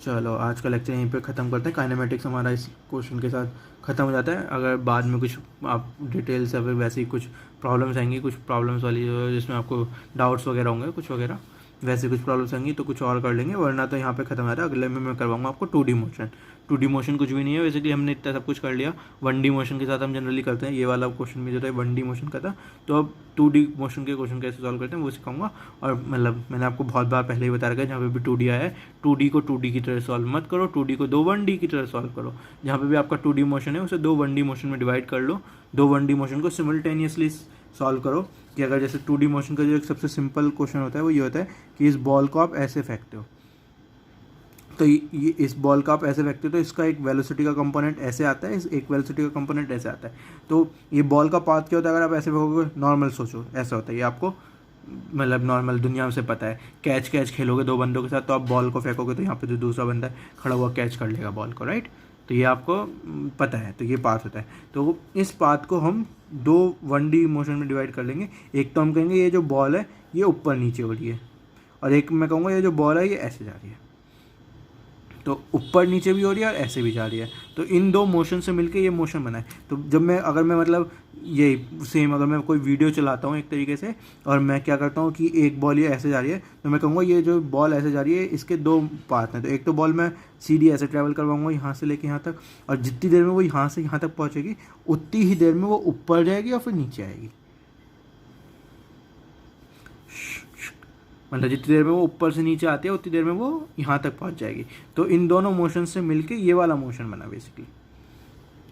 चलो आज का लेक्चर यहीं पे ख़त्म करते हैं। काइनेमेटिक्स हमारा इस क्वेश्चन के साथ ख़त्म हो जाता है। अगर बाद में कुछ आप डिटेल्स या फिर वैसे ही कुछ प्रॉब्लम्स आएंगी, कुछ प्रॉब्लम्स वाली जिसमें आपको डाउट्स वगैरह होंगे कुछ वगैरह, वैसे कुछ प्रॉब्लम्स आएंगी तो कुछ और कर लेंगे, वरना तो यहाँ पे खत्म हो जाता है। अगले में मैं करवाऊंगा आपको 2D मोशन। 2D मोशन कुछ भी नहीं है बेसिकली, हमने इतना सब कुछ कर लिया। 1D मोशन के साथ हम जनरली करते हैं, ये वाला क्वेश्चन भी जो था 1D मोशन का था, तो अब 2D मोशन के क्वेश्चन कैसे सॉल्व करते हैं वो सिखाऊंगा। और मतलब मैंने आपको बहुत बार पहले ही बता रखा है, जहाँ पे भी 2D आया है 2D को 2D की तरह सॉल्व मत करो, 2D को 2 1D की तरह सॉल्व करो। जहाँ पे भी आपका 2D मोशन है उसे 2 1D मोशन में डिवाइड कर लो, 2 1D मोशन को सिमल्टेनियसली सॉल्व करो। कि अगर जैसे 2D मोशन का जो एक सबसे सिंपल क्वेश्चन होता है वो ये होता है कि इस बॉल को आप ऐसे फेंकते हो, तो ये इस बॉल का आप ऐसे फेंकते हो तो इसका एक वेलोसिटी का कंपोनेंट ऐसे आता है, इस एक वेलोसिटी का कंपोनेंट ऐसे आता है। तो ये बॉल का पाथ क्या होता है अगर आप ऐसे फेंकोगे, नॉर्मल सोचो ऐसा होता है, ये आपको मतलब नॉर्मल दुनिया से पता है। कैच खेलोगे 2 बंदों के साथ, तो आप बॉल को फेंकोगे तो यहाँ पे जो दूसरा बंदा खड़ा हुआ कैच कर लेगा बॉल को, राइट। तो ये आपको पता है, तो ये पाथ होता है। तो इस पाथ को हम 2 1D मोशन में डिवाइड कर लेंगे। एक तो हम कहेंगे ये जो बॉल है ये ऊपर नीचे हो रही है, और एक मैं कहूँगा ये जो बॉल है ये ऐसे जा रही है। तो ऊपर नीचे भी हो रही है और ऐसे भी जा रही है, तो इन 2 मोशन से मिलके ये मोशन बना है। तो जब अगर मैं मतलब ये सेम अगर मैं कोई वीडियो चलाता हूँ एक तरीके से, और मैं क्या करता हूँ कि एक बॉल ये ऐसे जा रही है, तो मैं कहूँगा ये जो बॉल ऐसे जा रही है इसके 2 पार्ट हैं। तो एक तो बॉल मैं सीधी ऐसे ट्रैवल करवाऊँगा यहाँ से लेके यहाँ तक, और जितनी देर में वो यहाँ से यहाँ तक पहुँचेगी उतनी ही देर में वो ऊपर जाएगी और फिर नीचे आएगी। मतलब जितनी देर में वो ऊपर से नीचे आती है उतनी देर में वो यहाँ तक पहुँच जाएगी। तो इन दोनों मोशन से मिलके ये वाला मोशन बना बेसिकली।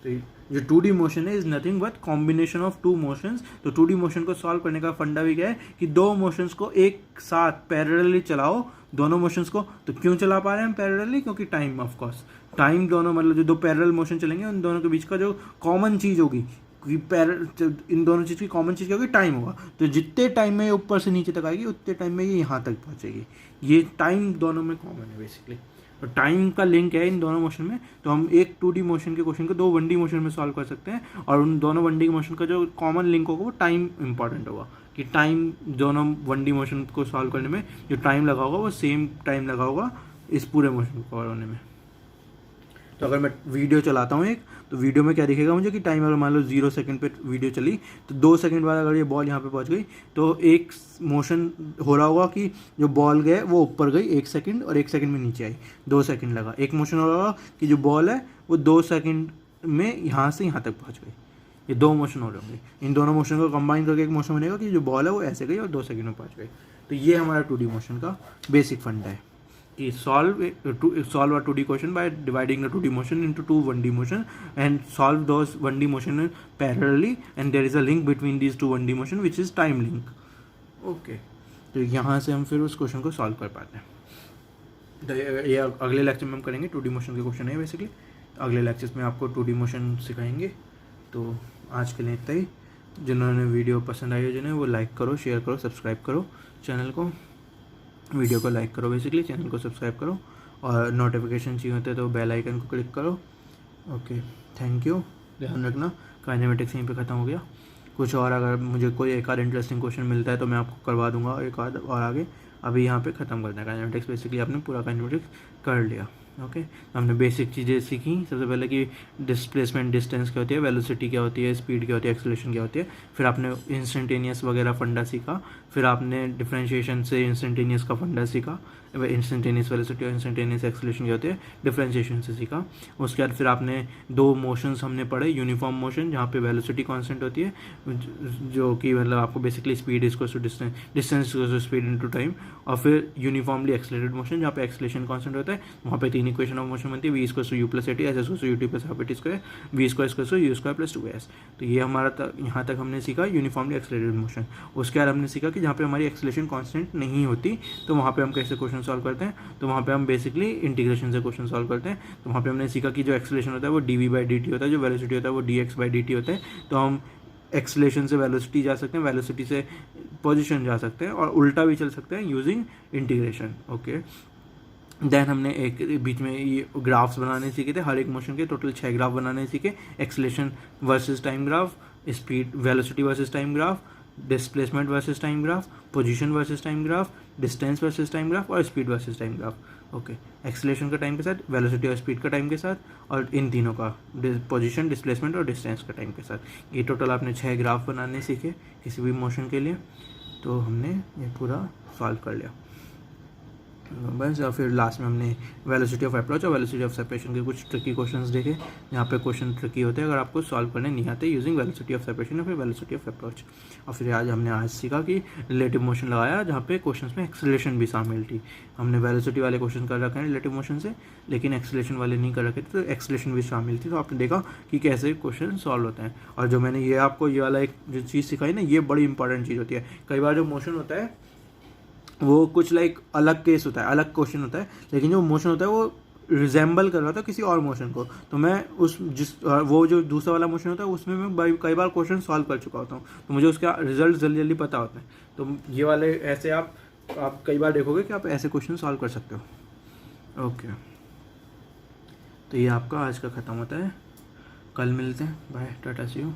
तो जो 2D मोशन है is nothing but combination of 2 motions. तो 2D मोशन को सॉल्व करने का फंडा भी क्या है कि 2 मोशंस को एक साथ पैरेलली चलाओ, दोनों मोशंस को। तो क्यों चला पा रहे हैं हम पैरेलली, क्योंकि टाइम, ऑफ कोर्स टाइम दोनों मतलब जो 2 पैरेलल मोशन चलेंगे उन दोनों के बीच का जो कॉमन चीज़ होगी, इन दोनों चीज़ की कॉमन चीज़ क्या होगी, टाइम होगा। तो जितने टाइम में ये ऊपर से नीचे तक आएगी उतने टाइम में ये यहाँ तक पहुँचेगी। ये टाइम दोनों में कॉमन है बेसिकली, तो टाइम का लिंक है इन दोनों मोशन में। तो हम एक 2D मोशन के क्वेश्चन को 2 1D मोशन में सॉल्व कर सकते हैं, और उन दोनों 1D मोशन का जो कॉमन लिंक होगा वो टाइम इंपॉर्टेंट होगा, कि टाइम दोनों 1D मोशन को सॉल्व करने में जो टाइम लगा होगा वो सेम टाइम लगा होगा इस पूरे मोशन को कवर होने में। तो अगर मैं वीडियो चलाता हूँ एक, तो वीडियो में क्या दिखेगा मुझे कि टाइम अगर मान लो 0 सेकंड पे वीडियो चली, तो 2 सेकंड बाद अगर ये बॉल यहाँ पे पहुँच गई तो एक मोशन हो रहा होगा कि जो बॉल गए वो ऊपर गई 1 सेकंड, और 1 सेकंड में नीचे आई 2 सेकंड लगा। एक मोशन हो रहा होगा कि जो बॉल है वो 2 सेकंड में यहाँ से यहाँ तक पहुँच गई। ये 2 मोशन हो रहे होंगे, इन दोनों मोशन को कंबाइन करके एक मोशन बनेगा कि जो बॉल है वो ऐसे गई और 2 सेकंड में पहुँच गई। तो ये हमारा 2D मोशन का बेसिक फंडा है कि solve a 2D question by dividing the 2D motion into 2 1D motion and solve those 1D motion parallelly, and there is a link between these 2 1D motion which is time link. Okay, तो यहाँ से हम फिर उस question को solve कर पाते हैं। तो ये अगले लेक्चर में हम करेंगे 2D मोशन के क्वेश्चन है बेसिकली। अगले लेक्चर्स में आपको 2D मोशन सिखाएंगे। तो आज के लिए इतना ही। जिन्होंने वीडियो पसंद आई हो जिन्हें, वो लाइक करो, शेयर करो, सब्सक्राइब करो चैनल को, वीडियो को लाइक करो बेसिकली, चैनल को सब्सक्राइब करो, और नोटिफिकेशन चाहिए होते तो बेल आइकन को क्लिक करो। Okay, thank you. ध्यान रखना, काइनेमेटिक्स यहीं पे ख़त्म हो गया। कुछ और अगर मुझे कोई एक आध इंटरेस्टिंग क्वेश्चन मिलता है तो मैं आपको करवा दूंगा एक आध और आगे। अभी यहाँ पे ख़त्म करना है काइनेमेटिक्स, बेसिकली आपने पूरा काइनेमेटिक्स कर लिया। ओके, हमने बेसिक चीज़ें सीखी सबसे पहले कि डिस्प्लेसमेंट डिस्टेंस क्या होती है, वेलोसिटी क्या होती है, स्पीड क्या होती है, एक्सेलरेशन क्या होती है। फिर आपने इंस्टेंटेनियस वगैरह फंडा सीखा। फिर आपने डिफरेंशिएशन से इंस्टेंटेनियस का फंडा सीखा, इंस्टेंटेनियस वेलोसिटी और इंस्टेंटेनियस एक्सेलरेशन क्या होती है, डिफरेंशिएशन से सीखा। उसके बाद फिर आपने 2 मोशंस हमने पढ़े, यूनिफॉर्म मोशन जहाँ पे वेलोसिटी कांस्टेंट होती है, जो कि मतलब आपको basically speed is to distance, distance is to speed into time. और फिर यूनिफॉर्मली एक्सेलरेटेड मोशन जहाँ पे एक्सेलरेशन कांस्टेंट होता है, वहाँ पे 3 तीन इक्वेशन ऑफ मोशन बनती है, V square to U plus A T, S square to U T plus half A T square, V square square to U square plus 2s। तो ये हमारा यहाँ तक हमने सीखा यूनिफॉर्मली एक्सेलरेटेड मोशन। उसके बाद हमने सीखा कि जहाँ पे हमारी एक्सेलरेशन कांस्टेंट नहीं होती तो वहाँ पे हम कैसे क्वेश्चन सॉल्व करते हैं। तो वहाँ पे हम बेसिकली इंटीग्रेशन से क्वेश्चन सॉल्व करते हैं। तो वहाँ पे हमने सीखा कि जो एक्सेलरेशन होता है वो dv/dt होता है, जो वेलोसिटी होता है वो dx/dt होता है। तो हम एक्सेलरेशन से वेलोसिटी जा सकते हैं, वेलोसिटी से पोजीशन जा सकते हैं, और उल्टा भी चल सकते हैं यूजिंग इंटीग्रेशन। ओके, देन हमने एक बीच में ये ग्राफ्स बनाने सीखे थे, हर एक मोशन के टोटल 6 ग्राफ बनाने सीखे। Acceleration versus time graph, speed velocity versus time graph, displacement versus time graph, position versus time graph, distance versus time graph और speed versus time graph. Okay, acceleration का time के साथ, velocity और speed का time के साथ, और इन तीनों का पोजीशन, डिस्प्लेसमेंट और डिस्टेंस का टाइम के साथ। ये टोटल आपने 6 ग्राफ बनाने सीखे किसी भी मोशन के लिए। तो हमने ये पूरा सॉल्व कर लिया बस। और फिर लास्ट में हमने वेलोसिटी ऑफ अप्रोच और वेलोसिटी ऑफ सेपरेशन के कुछ ट्रिकी क्वेश्चंस देखे। यहाँ पे क्वेश्चन ट्रिकी होते हैं अगर आपको सॉल्व करने नहीं आते यूजिंग वेलोसिटी ऑफ सेपरेशन या फिर वेलोसिटी ऑफ अप्रोच। और फिर आज सीखा कि रिलेटिव मोशन लगाया जहाँ पे क्वेश्चंस में एक्सेलरेशन भी शामिल थी। हमने वेलोसिटी वाले क्वेश्चन कर रखे हैं रिलेटिव मोशन से, लेकिन एक्सेलरेशन वाले नहीं कर रखे थे, तो एक्सेलरेशन भी शामिल थी। तो आपने देखा कि कैसे क्वेश्चन सॉल्व होते हैं। और जो मैंने ये आपको ये वाला एक जो चीज़ सिखाई ना, ये बड़ी इंपॉर्टेंट चीज़ होती है। कई बार जो मोशन होता है वो कुछ अलग केस होता है, अलग क्वेश्चन होता है, लेकिन जो मोशन होता है वो रिजेंबल कर रहा था किसी और मोशन को। तो मैं वो जो दूसरा वाला मोशन होता है उसमें मैं कई बार क्वेश्चन सॉल्व कर चुका होता हूँ, तो मुझे उसका रिजल्ट जल्दी जल्दी पता होता है। तो ये वाले ऐसे आप कई बार देखोगे कि आप ऐसे क्वेश्चन सॉल्व कर सकते हो। ओके, तो ये आपका आज का ख़त्म होता है। कल मिलते हैं, बाय, टाटा सी यू।